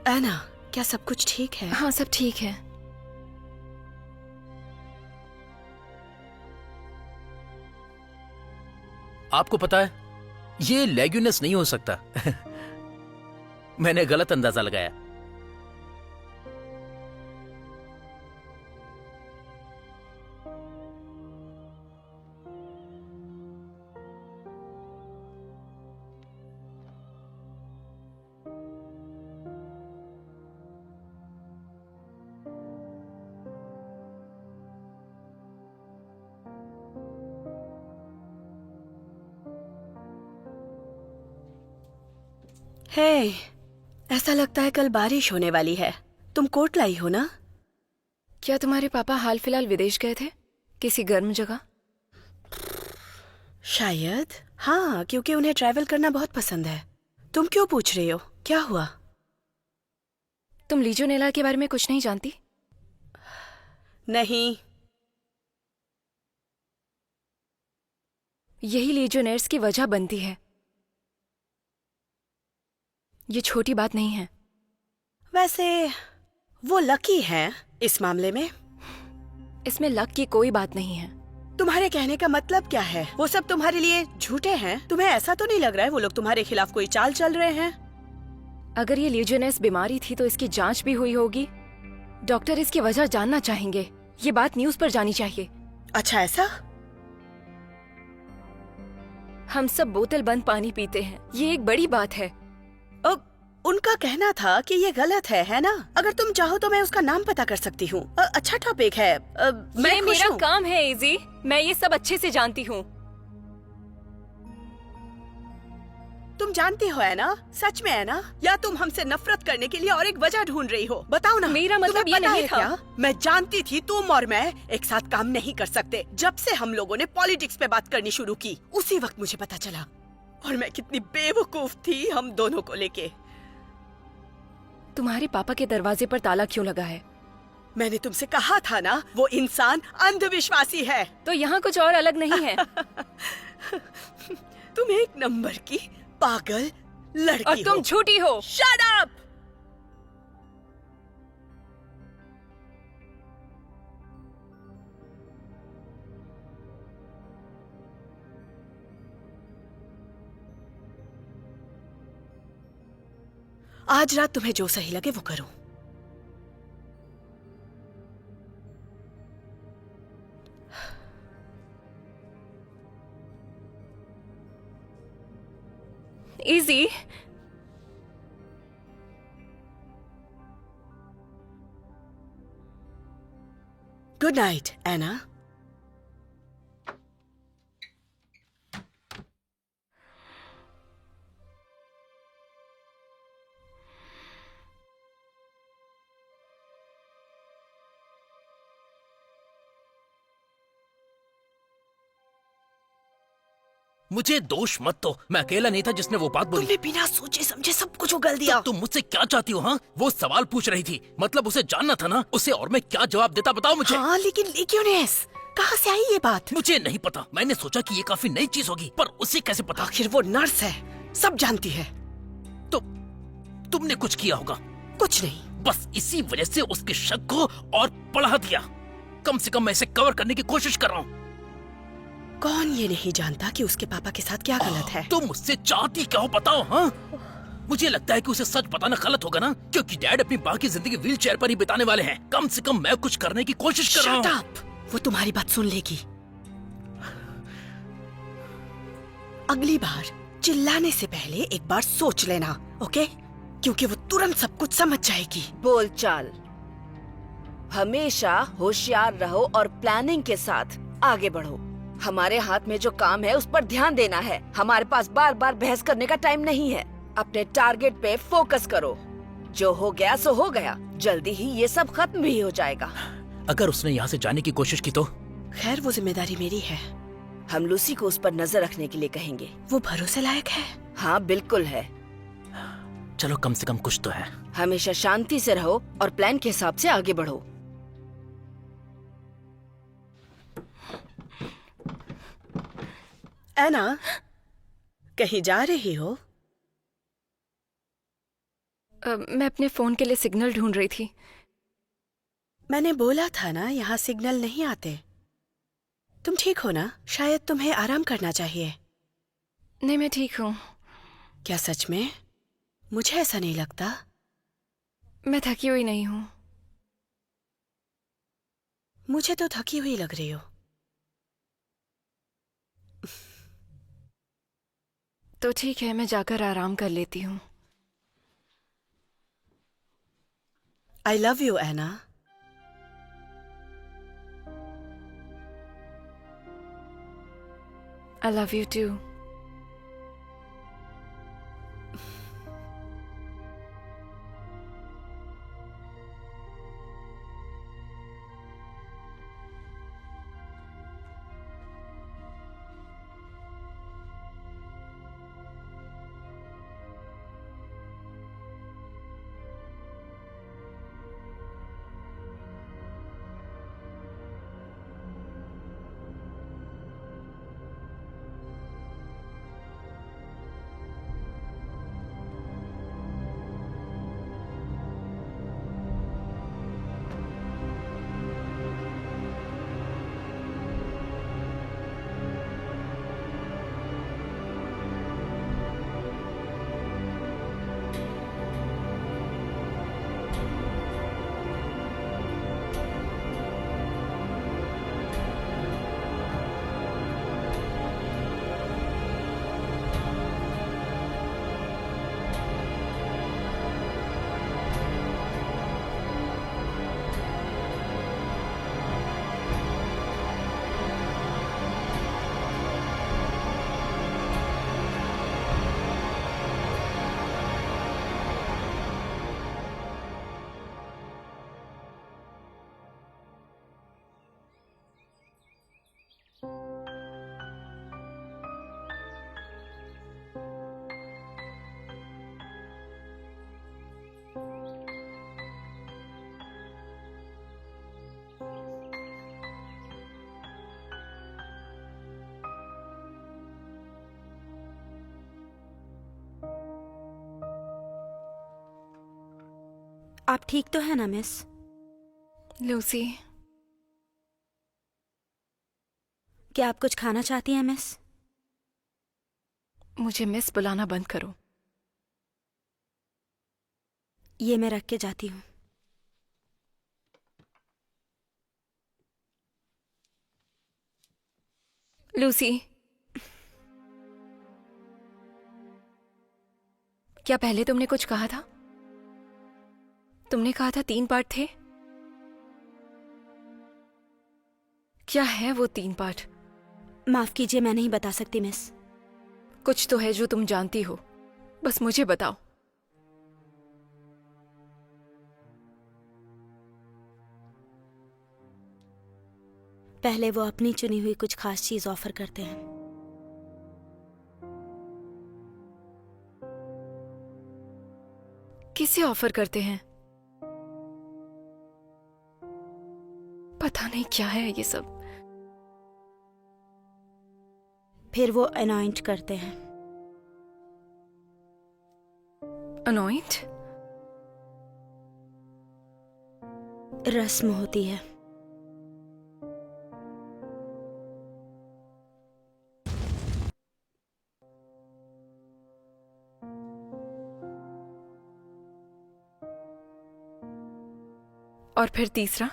एना, क्या सब कुछ ठीक है? हाँ, सब ठीक है। आपको पता है, ये लेग्यूनस नहीं हो सकता। मैंने गलत अंदाजा लगाया। हे, ऐसा लगता है कल बारिश होने वाली है। तुम कोट लाई हो ना? क्या तुम्हारे पापा हाल फिलहाल विदेश गए थे, किसी गर्म जगह? शायद हाँ, क्योंकि उन्हें ट्रैवल करना बहुत पसंद है। तुम क्यों पूछ रही हो, क्या हुआ? तुम लीजोनेला के बारे में कुछ नहीं जानती? नहीं। यही लीजोनेयर्स की वजह बनती है। ये छोटी बात नहीं है। वैसे वो लकी हैं इस मामले में। इसमें लक की कोई बात नहीं है। तुम्हारे कहने का मतलब क्या है? वो सब तुम्हारे लिए झूठे हैं? तुम्हें ऐसा तो नहीं लग रहा है वो लोग तुम्हारे खिलाफ कोई चाल चल रहे हैं? अगर ये ल्यूजियनेस बीमारी थी तो इसकी जांच भी हुई होगी। डॉक्टर इसकी वजह जानना चाहेंगे। ये बात न्यूज पर जानी चाहिए। अच्छा ऐसा? हम सब बोतल बंद पानी पीते हैं, ये एक बड़ी बात है। अब उनका कहना था कि ये गलत है ना? अगर तुम चाहो तो मैं उसका नाम पता कर सकती हूँ। अच्छा टॉपिक है। मैं मेरा काम है इजी, मैं ये सब अच्छे से जानती हूँ। तुम जानती हो है ना? सच में है ना? या तुम हमसे नफरत करने के लिए और एक वजह ढूंढ रही हो? बताओ ना। मेरा मतलब तुम्हें ये पता नहीं है था। क्या? मैं जानती थी तुम और मैं एक साथ काम नहीं कर सकते। जब से हम लोगों ने पॉलिटिक्स पे बात करनी शुरू की, उसी वक्त मुझे पता चला। और मैं कितनी बेवकूफ थी हम दोनों को लेके। तुम्हारे पापा के दरवाजे पर ताला क्यों लगा है? मैंने तुमसे कहा था ना, वो इंसान अंधविश्वासी है। तो यहाँ कुछ और अलग नहीं है। तुम एक नंबर की पागल लड़की और तुम झूठी हो। Shut up! आज रात तुम्हें जो सही लगे वो करो। इजी, गुड नाइट एना। मुझे दोष मत दो, मैं अकेला नहीं था जिसने वो बात बोली। तुमने बिना सोचे समझे सब कुछ उगल दिया। तुम मुझसे क्या चाहती हो? हाँ, वो सवाल पूछ रही थी, मतलब उसे जानना था ना उसे, और मैं क्या जवाब देता बताओ मुझे। हाँ, लेकिन लेक्यूनेस, कहाँ से आई ये बात? मुझे नहीं पता, मैंने सोचा कि ये काफी नई चीज होगी, पर उसे कैसे पता? आखिर वो नर्स है, सब जानती है। तो तुमने कुछ किया होगा। कुछ नहीं। बस इसी वजह से उसके शक को और बढ़ा दिया। कम से कम मैं इसे कवर करने की कोशिश कर रहा हूँ। कौन ये नहीं जानता कि उसके पापा के साथ क्या गलत है? तुम मुझसे चाहती क्या हो बताओ? हाँ, मुझे लगता है कि उसे सच बताना गलत होगा ना, क्योंकि डैड अपनी बाकी जिंदगी व्हील चेयर पर ही बिताने वाले हैं। कम से कम मैं कुछ करने की कोशिश कर रहा Shut हूँ। up! वो तुम्हारी बात सुन लेगी। अगली बार चिल्लाने से पहले एक बार सोच लेना, ओके? क्योंकि वो तुरंत सब कुछ समझ जाएगी। बोलचाल, हमेशा होशियार रहो और प्लानिंग के साथ आगे बढ़ो। हमारे हाथ में जो काम है उस पर ध्यान देना है। हमारे पास बार बार बहस करने का टाइम नहीं है। अपने टारगेट पे फोकस करो। जो हो गया सो हो गया, जल्दी ही ये सब खत्म भी हो जाएगा। अगर उसने यहाँ से जाने की कोशिश की तो? खैर, वो जिम्मेदारी मेरी है। हम लूसी को उस पर नजर रखने के लिए कहेंगे। वो भरोसे लायक है। हाँ बिल्कुल है। चलो कम से कम कुछ तो है। हमेशा शांति से रहो और प्लान के हिसाब से आगे बढ़ो। एना, कहीं जा रही हो? मैं अपने फोन के लिए सिग्नल ढूंढ रही थी। मैंने बोला था ना, यहाँ सिग्नल नहीं आते। तुम ठीक हो ना? शायद तुम्हें आराम करना चाहिए। नहीं, मैं ठीक हूँ। क्या सच में? मुझे ऐसा नहीं लगता। मैं थकी हुई नहीं हूँ। मुझे तो थकी हुई लग रही हो। तो ठीक है, मैं जाकर आराम कर लेती हूँ। I love you Anna. I love you too. आप ठीक तो है ना मिस? लूसी, क्या आप कुछ खाना चाहती हैं मिस? मुझे मिस बुलाना बंद करो। ये मैं रख के जाती हूँ। लूसी, क्या पहले तुमने कुछ कहा था? तुमने कहा था 3 पार्ट थे। क्या है वो 3 पार्ट? माफ कीजिए, मैं नहीं बता सकती मिस। कुछ तो है जो तुम जानती हो, बस मुझे बताओ। पहले वो अपनी चुनी हुई कुछ खास चीज ऑफर करते हैं। किसे ऑफर करते हैं? पता नहीं क्या है ये सब। फिर वो अनॉइंट करते हैं। अनॉइंट? रस्म होती है। और फिर तीसरा?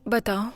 बताओ।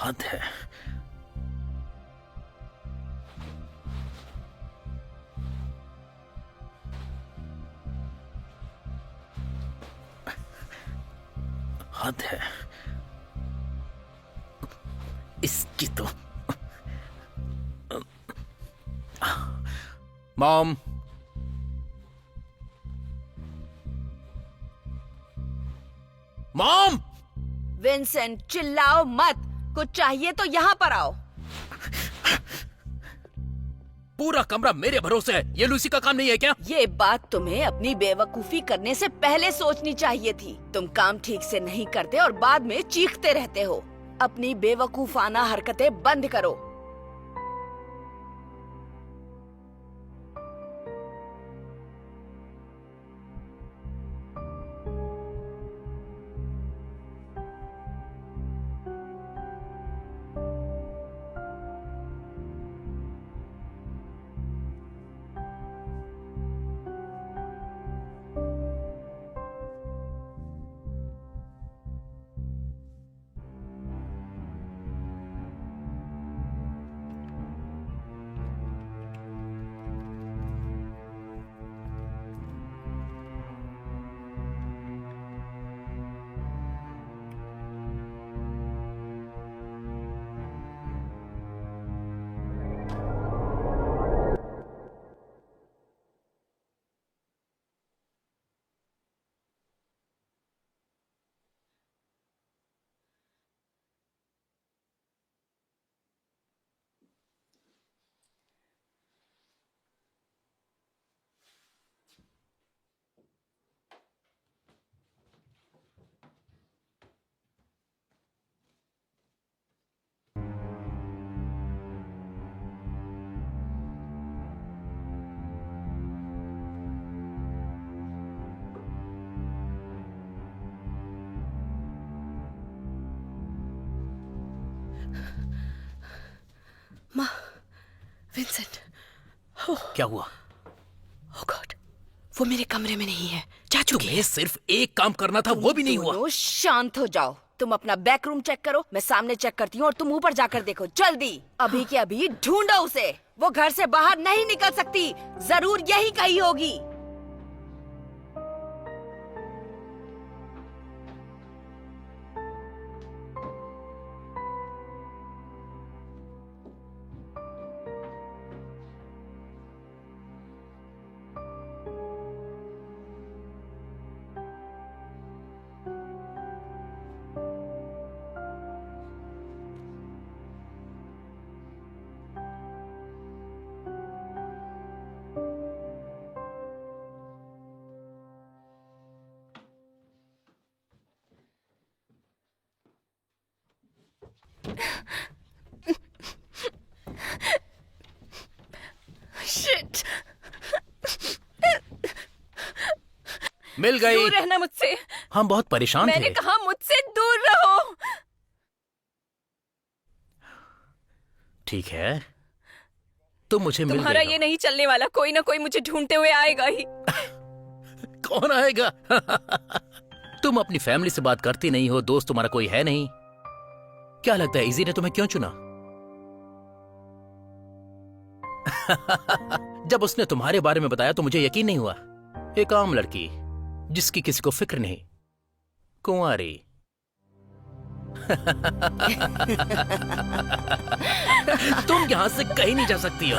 हद है। हद है इसकी तो। Mom, mom! विंसेंट, चिल्लाओ मत। कुछ चाहिए तो यहाँ पर आओ। पूरा कमरा मेरे भरोसे है, ये लूसी का काम नहीं है क्या? ये बात तुम्हें अपनी बेवकूफी करने से पहले सोचनी चाहिए थी। तुम काम ठीक से नहीं करते और बाद में चीखते रहते हो। अपनी बेवकूफाना हरकतें बंद करो। विंसेंट, क्या हुआ? ओह गॉड, वो मेरे कमरे में नहीं है, जा चुकी है। तुम्हें सिर्फ एक काम करना था, वो भी नहीं हुआ। दोनों शांत हो जाओ। तुम अपना बैक रूम चेक करो, मैं सामने चेक करती हूँ, और तुम ऊपर जाकर देखो जल्दी। अभी के अभी ढूंढो उसे। वो घर से बाहर नहीं निकल सकती, जरूर यही कहीं होगी। शिट, मिल गई। दूर रहना मुझसे। हम बहुत परेशान मैंने थे। कहा मुझसे दूर रहो। ठीक है, तुम मुझे मिल तुम्हारा गई ये हो। नहीं चलने वाला, कोई ना कोई मुझे ढूंढते हुए आएगा ही। कौन आएगा? तुम अपनी फैमिली से बात करती नहीं हो, दोस्त तुम्हारा कोई है नहीं। क्या लगता है इजी ने तुम्हें क्यों चुना? जब उसने तुम्हारे बारे में बताया तो मुझे यकीन नहीं हुआ। एक आम लड़की जिसकी किसी को फिक्र नहीं, कुंवारी। तुम यहां से कहीं नहीं जा सकती हो।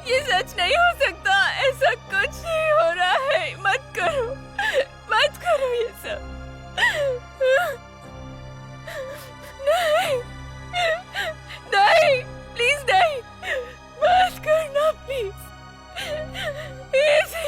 ये सच नहीं हो सकता, ऐसा कुछ नहीं हो रहा है। मत करो ये सब। नहीं, नहीं, प्लीज नहीं, मत करना प्लीज। ऐसे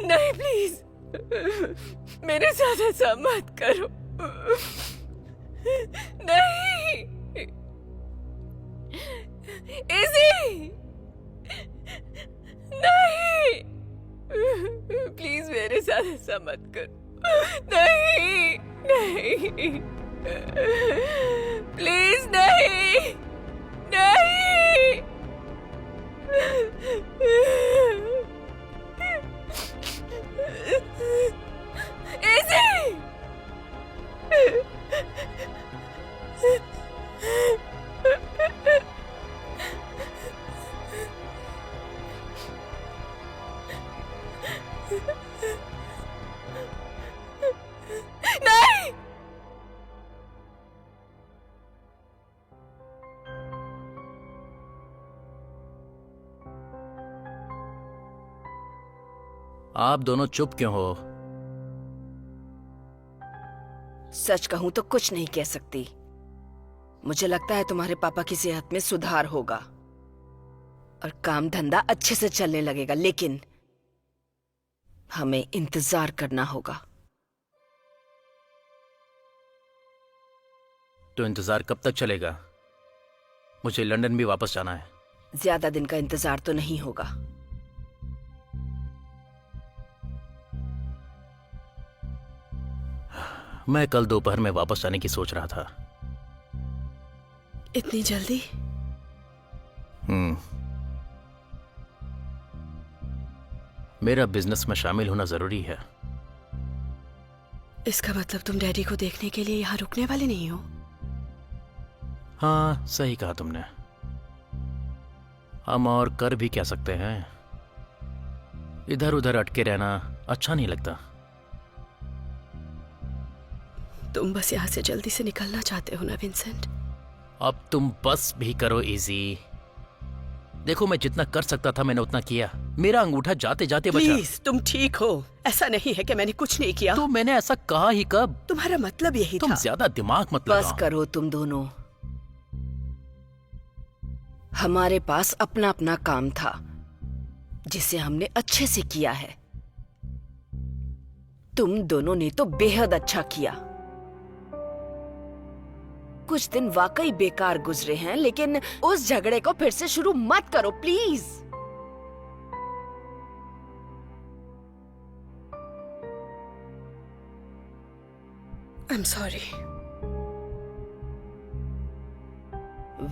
नहीं, प्लीज मेरे साथ ऐसा मत करो। नहीं, इजी, नहीं, प्लीज मेरे साथ ऐसा मत करो। नहीं, नहीं, प्लीज नहीं, नहीं। Izzy! नहीं! आप दोनों चुप क्यों हो? सच कहूं तो कुछ नहीं कह सकती। मुझे लगता है तुम्हारे पापा की सेहत में सुधार होगा और काम धंधा अच्छे से चलने लगेगा, लेकिन हमें इंतजार करना होगा। तो इंतजार कब तक चलेगा? मुझे लंदन भी वापस जाना है। ज्यादा दिन का इंतजार तो नहीं होगा। मैं कल दोपहर में वापस जाने की सोच रहा था। इतनी जल्दी? मेरा बिजनेस में शामिल होना जरूरी है। इसका मतलब तुम डैडी को देखने के लिए यहाँ रुकने वाले नहीं हो? हाँ, सही कहा तुमने। हम और कर भी क्या सकते हैं? इधर उधर अटके रहना अच्छा नहीं लगता। तुम बस यहाँ से जल्दी से निकलना चाहते हो ना विंसेंट? अब तुम बस भी करो इजी। देखो, मैं जितना कर सकता था मैंने उतना किया। मेरा अंगूठा जाते जाते बचा। प्लीज, तुम ठीक हो। ऐसा नहीं है कि मैंने कुछ नहीं किया। तो मैंने ऐसा कहा ही कब? तुम्हारा मतलब यही तुम था। ज्यादा दिमाग मत बस लगाओ। करो तुम दोनों। हमारे पास अपना अपना काम था जिसे हमने अच्छे से किया है। तुम दोनों ने तो बेहद अच्छा किया। कुछ दिन वाकई बेकार गुजरे हैं, लेकिन उस झगड़े को फिर से शुरू मत करो please. I am sorry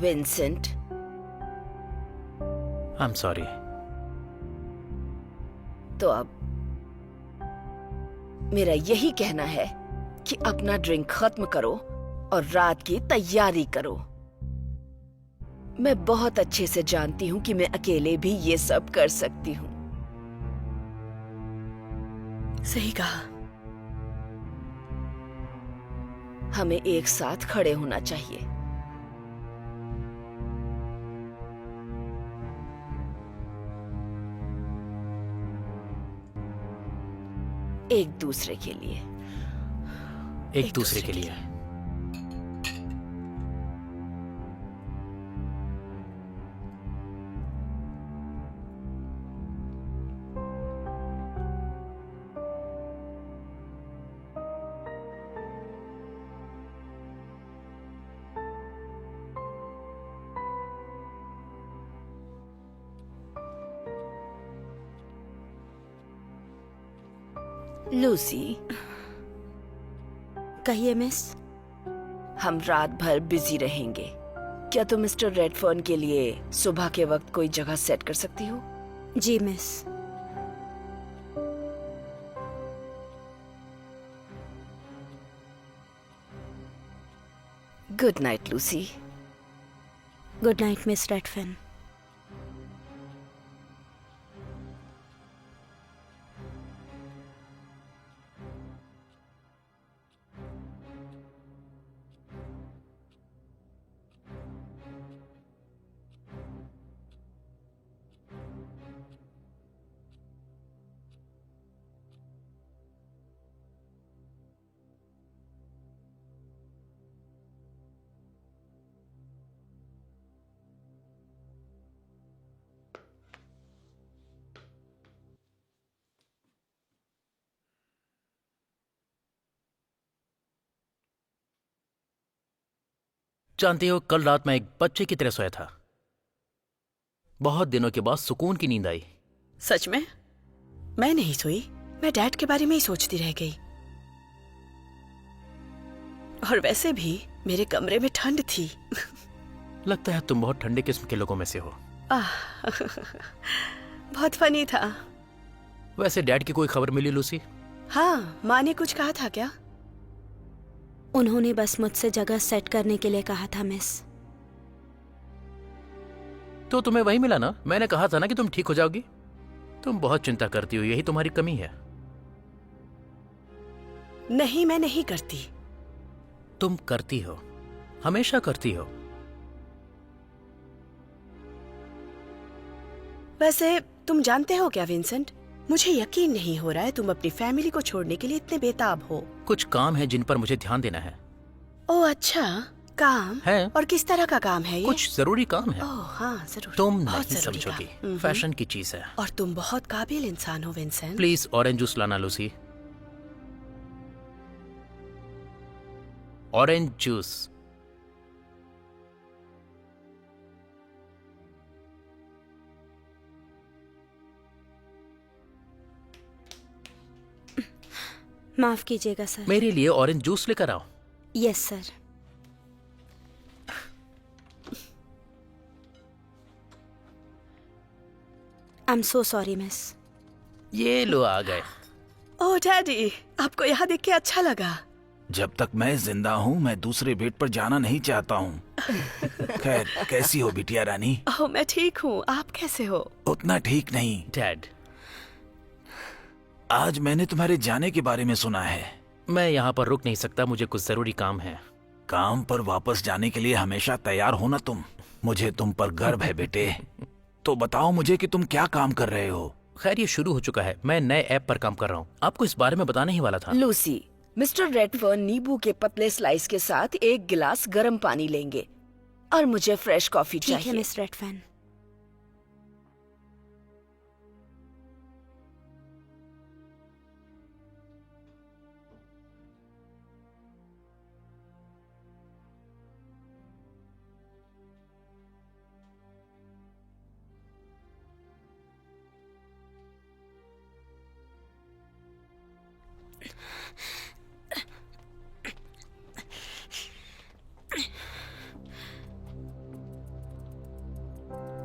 Vincent. I am sorry. तो अब मेरा यही कहना है कि अपना ड्रिंक खत्म करो और रात की तैयारी करो। मैं बहुत अच्छे से जानती हूं कि मैं अकेले भी ये सब कर सकती हूं। सही कहा। हमें एक साथ खड़े होना चाहिए। एक दूसरे के लिए। एक दूसरे के लिए। लूसी, कहिए मिस। हम रात भर बिजी रहेंगे। क्या तुम मिस्टर रेडफर्न के लिए सुबह के वक्त कोई जगह सेट कर सकती हो? जी miss. Good night Lucy. Good night miss Redfin. जानती हो, कल रात मैं एक बच्चे की तरह सोया था। बहुत दिनों के बाद सुकून की नींद आई। सच में? मैं नहीं सोई। मैं डैड के बारे में ही सोचती रह गई। और वैसे भी मेरे कमरे में ठंड थी। लगता है तुम बहुत ठंडे किस्म के लोगों में से हो। बहुत फनी था। वैसे डैड की कोई खबर मिली लूसी? हाँ, माँ ने कुछ कहा था क्या? उन्होंने बस मुझसे जगह सेट करने के लिए कहा था मिस। तो तुम्हें वही मिला ना? मैंने कहा था ना कि तुम ठीक हो जाओगी। तुम बहुत चिंता करती हो, यही तुम्हारी कमी है। नहीं, मैं नहीं करती। तुम करती हो, हमेशा करती हो। वैसे तुम जानते हो क्या विंसेंट, मुझे यकीन नहीं हो रहा है तुम अपनी फैमिली को छोड़ने के लिए इतने बेताब हो। कुछ काम है जिन पर मुझे ध्यान देना है। ओह अच्छा, काम है। और किस तरह का काम है ये? कुछ जरूरी काम है। ओह हाँ, जरूर। तुम बहुत नहीं जरूरी समझोगी, काम। फैशन की चीज है। और तुम बहुत काबिल इंसान हो विंसेंट। प्लीज ऑरेंज जूस लाना लूसी। Orange juice. माफ कीजिएगा सर। मेरे लिए ऑरेंज जूस लेकर आओ। Yes sir. I am so sorry miss. ये लो आ गए। ओह डैडी, आपको यहाँ देख के अच्छा लगा। जब तक मैं जिंदा हूँ मैं दूसरे बेड पर जाना नहीं चाहता हूँ। खैर, कैसी हो बिटिया रानी? ओह मैं ठीक हूँ, आप कैसे हो? उतना ठीक नहीं। डैड, आज मैंने तुम्हारे जाने के बारे में सुना है। मैं यहाँ पर रुक नहीं सकता, मुझे कुछ जरूरी काम है। काम पर वापस जाने के लिए हमेशा तैयार हो ना तुम। मुझे तुम पर गर्व है बेटे। तो बताओ मुझे कि तुम क्या काम कर रहे हो? खैर, ये शुरू हो चुका है। मैं नए ऐप पर काम कर रहा हूँ। आपको इस बारे में बताने ही वाला था। लूसी, मिस्टर रेडफर्न नींबू के पतले स्लाइस के साथ एक गिलास गर्म पानी लेंगे और मुझे फ्रेश कॉफी ठीक है चाहिए। मिस रेडफैन।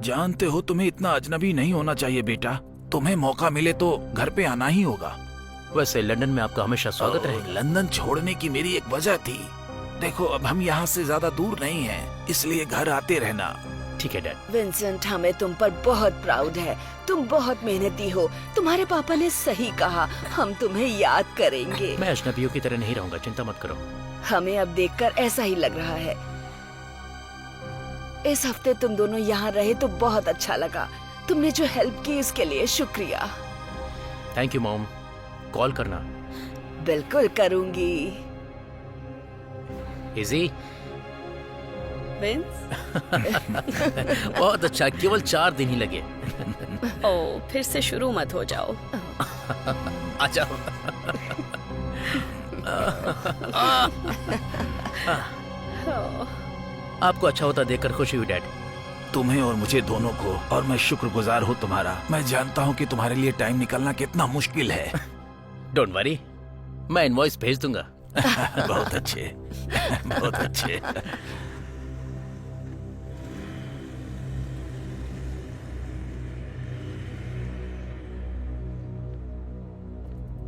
जानते हो तुम्हें इतना अजनबी नहीं होना चाहिए बेटा। तुम्हें मौका मिले तो घर पे आना ही होगा। वैसे लंदन में आपका हमेशा स्वागत रहेगा। लंदन छोड़ने की मेरी एक वजह थी। देखो, अब हम यहाँ से ज्यादा दूर नहीं हैं, इसलिए घर आते रहना। ठीक है डैड। विंसेंट, हमें तुम पर बहुत प्राउड है। तुम बहुत मेहनती हो। तुम्हारे पापा ने सही कहा, हम तुम्हें याद करेंगे। मैं अजनबियों की तरह नहीं रहूंगा, चिंता मत करो। हमें अब देखकर ऐसा ही लग रहा है। इस हफ्ते तुम दोनों यहाँ रहे तो बहुत अच्छा लगा। तुमने जो हेल्प की उसके लिए शुक्रिया। Thank you mom. कॉल करना। बिल्कुल करूंगी। इजी। विंस, बहुत अच्छा, केवल 4 दिन ही लगे। ओ फिर से शुरू मत हो जाओ। अच्छा। आपको अच्छा होता देखकर खुशी हुई डैड। तुम्हें और मुझे दोनों को, और मैं शुक्रगुजार हूँ तुम्हारा। मैं जानता हूँ कि तुम्हारे लिए टाइम निकालना कितना मुश्किल है। डोंट वरी, मैं इनवॉइस भेज दूंगा। बहुत अच्छे, बहुत अच्छे।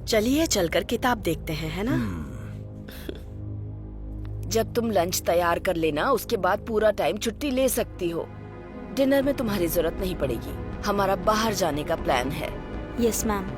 चलिए चलकर किताब देखते हैं, है ना? जब तुम लंच तैयार कर लेना, उसके बाद पूरा टाइम छुट्टी ले सकती हो। डिनर में तुम्हारी जरूरत नहीं पड़ेगी। हमारा बाहर जाने का प्लान है। Yes ma'am.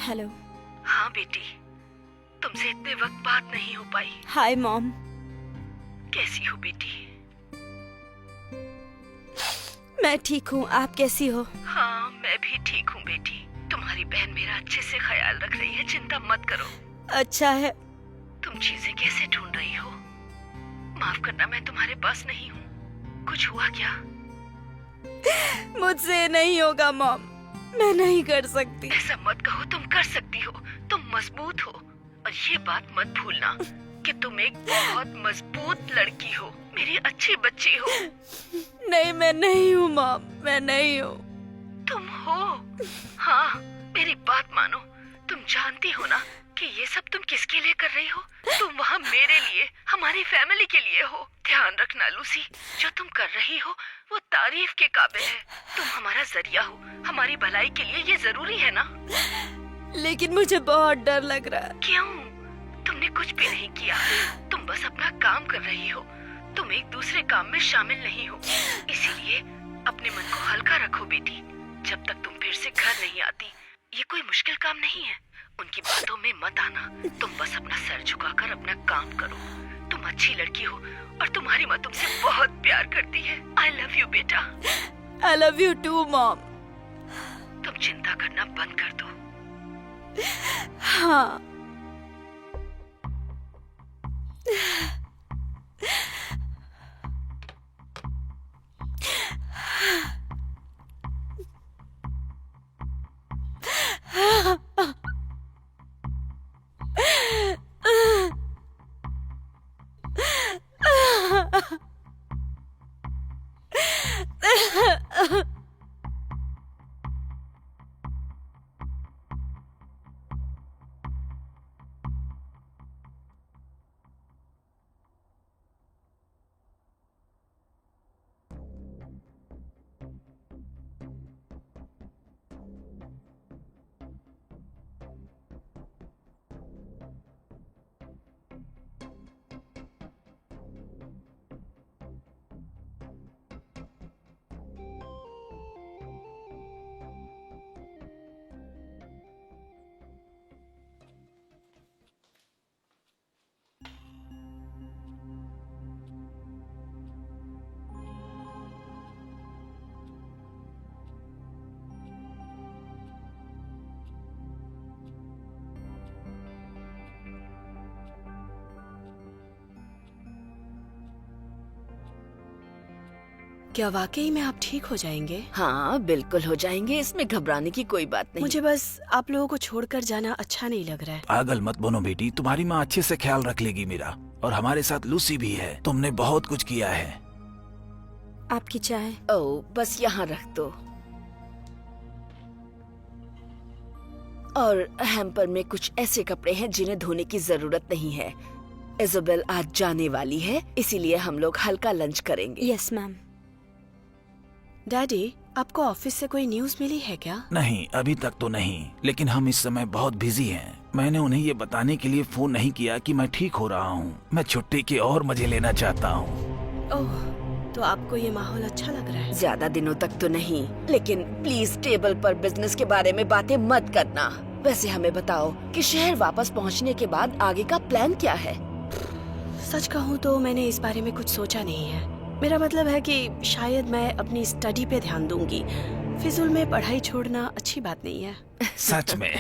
हेलो। हाँ बेटी, तुमसे इतने वक्त बात नहीं हो पाई। Hi mom. कैसी हो बेटी? मैं ठीक हूँ, आप कैसी हो? हाँ, मैं भी ठीक हूँ बेटी। तुम्हारी बहन मेरा अच्छे से ख्याल रख रही है, चिंता मत करो। अच्छा है। तुम चीजें कैसे ढूंढ रही हो? माफ करना, मैं तुम्हारे पास नहीं हूँ। कुछ हुआ क्या? मुझसे नहीं होगा मॉम, मैं नहीं कर सकती। ऐसा मत कहो, तुम कर सकती हो। तुम मजबूत हो, और ये बात मत भूलना कि तुम एक बहुत मजबूत लड़की हो, मेरी अच्छी बच्ची हो। नहीं, मैं नहीं हूँ मॉम, मैं नहीं हूँ। तुम हो। हाँ, मेरी बात मानो। तुम जानती हो ना कि ये सब तुम किसके लिए कर रही हो? तुम वहाँ मेरे लिए, हमारी फैमिली के लिए हो। ध्यान रखना लूसी, जो तुम कर रही हो वो तारीफ के काबिल है। तुम हमारा जरिया हो, हमारी भलाई के लिए ये जरूरी है ना? लेकिन मुझे बहुत डर लग रहा है। क्यों? तुमने कुछ भी नहीं किया, तुम बस अपना काम कर रही हो। तुम एक दूसरे काम में शामिल नहीं हो, इसीलिए अपने मन को हल्का रखो बेटी। जब तक तुम फिर से घर नहीं आती, ये कोई मुश्किल काम नहीं है। उनकी बातों में मत आना। तुम बस अपना सर झुकाकर अपना काम करो। तुम अच्छी लड़की हो, और तुम्हारी माँ तुमसे बहुत प्यार करती है। आई लव यू बेटा। I love you too mom. तुम चिंता करना बंद कर दो। हाँ। क्या वाकई में आप ठीक हो जाएंगे? हाँ बिल्कुल हो जाएंगे, इसमें घबराने की कोई बात नहीं। मुझे बस आप लोगों को छोड़कर जाना अच्छा नहीं लग रहा है। पागल मत बनो बेटी, तुम्हारी माँ अच्छे से ख्याल रख लेगी मेरा। और हमारे साथ लूसी भी है। तुमने बहुत कुछ किया है। आपकी चाय। ओ बस यहाँ रख दो। और हैम्पर में कुछ ऐसे कपड़े हैं जिन्हें धोने की जरूरत नहीं है। इजोबेल आज जाने वाली है, इसीलिए हम लोग हल्का लंच करेंगे। Yes ma'am. डैडी, आपको ऑफिस से कोई न्यूज़ मिली है क्या? नहीं, अभी तक तो नहीं, लेकिन हम इस समय बहुत बिजी हैं। मैंने उन्हें ये बताने के लिए फोन नहीं किया कि मैं ठीक हो रहा हूँ। मैं छुट्टी के और मजे लेना चाहता हूँ। ओह, तो आपको ये माहौल अच्छा लग रहा है? ज्यादा दिनों तक तो नहीं, लेकिन प्लीज टेबल पर बिजनेस के बारे में बातें मत करना। वैसे हमें बताओ कि शहर वापस पहुंचने के बाद आगे का प्लान क्या है? सच कहूँ तो मैंने इस बारे में कुछ सोचा नहीं है। मेरा मतलब है कि शायद मैं अपनी स्टडी पे ध्यान दूंगी। फिजूल में पढ़ाई छोड़ना अच्छी बात नहीं है। सच में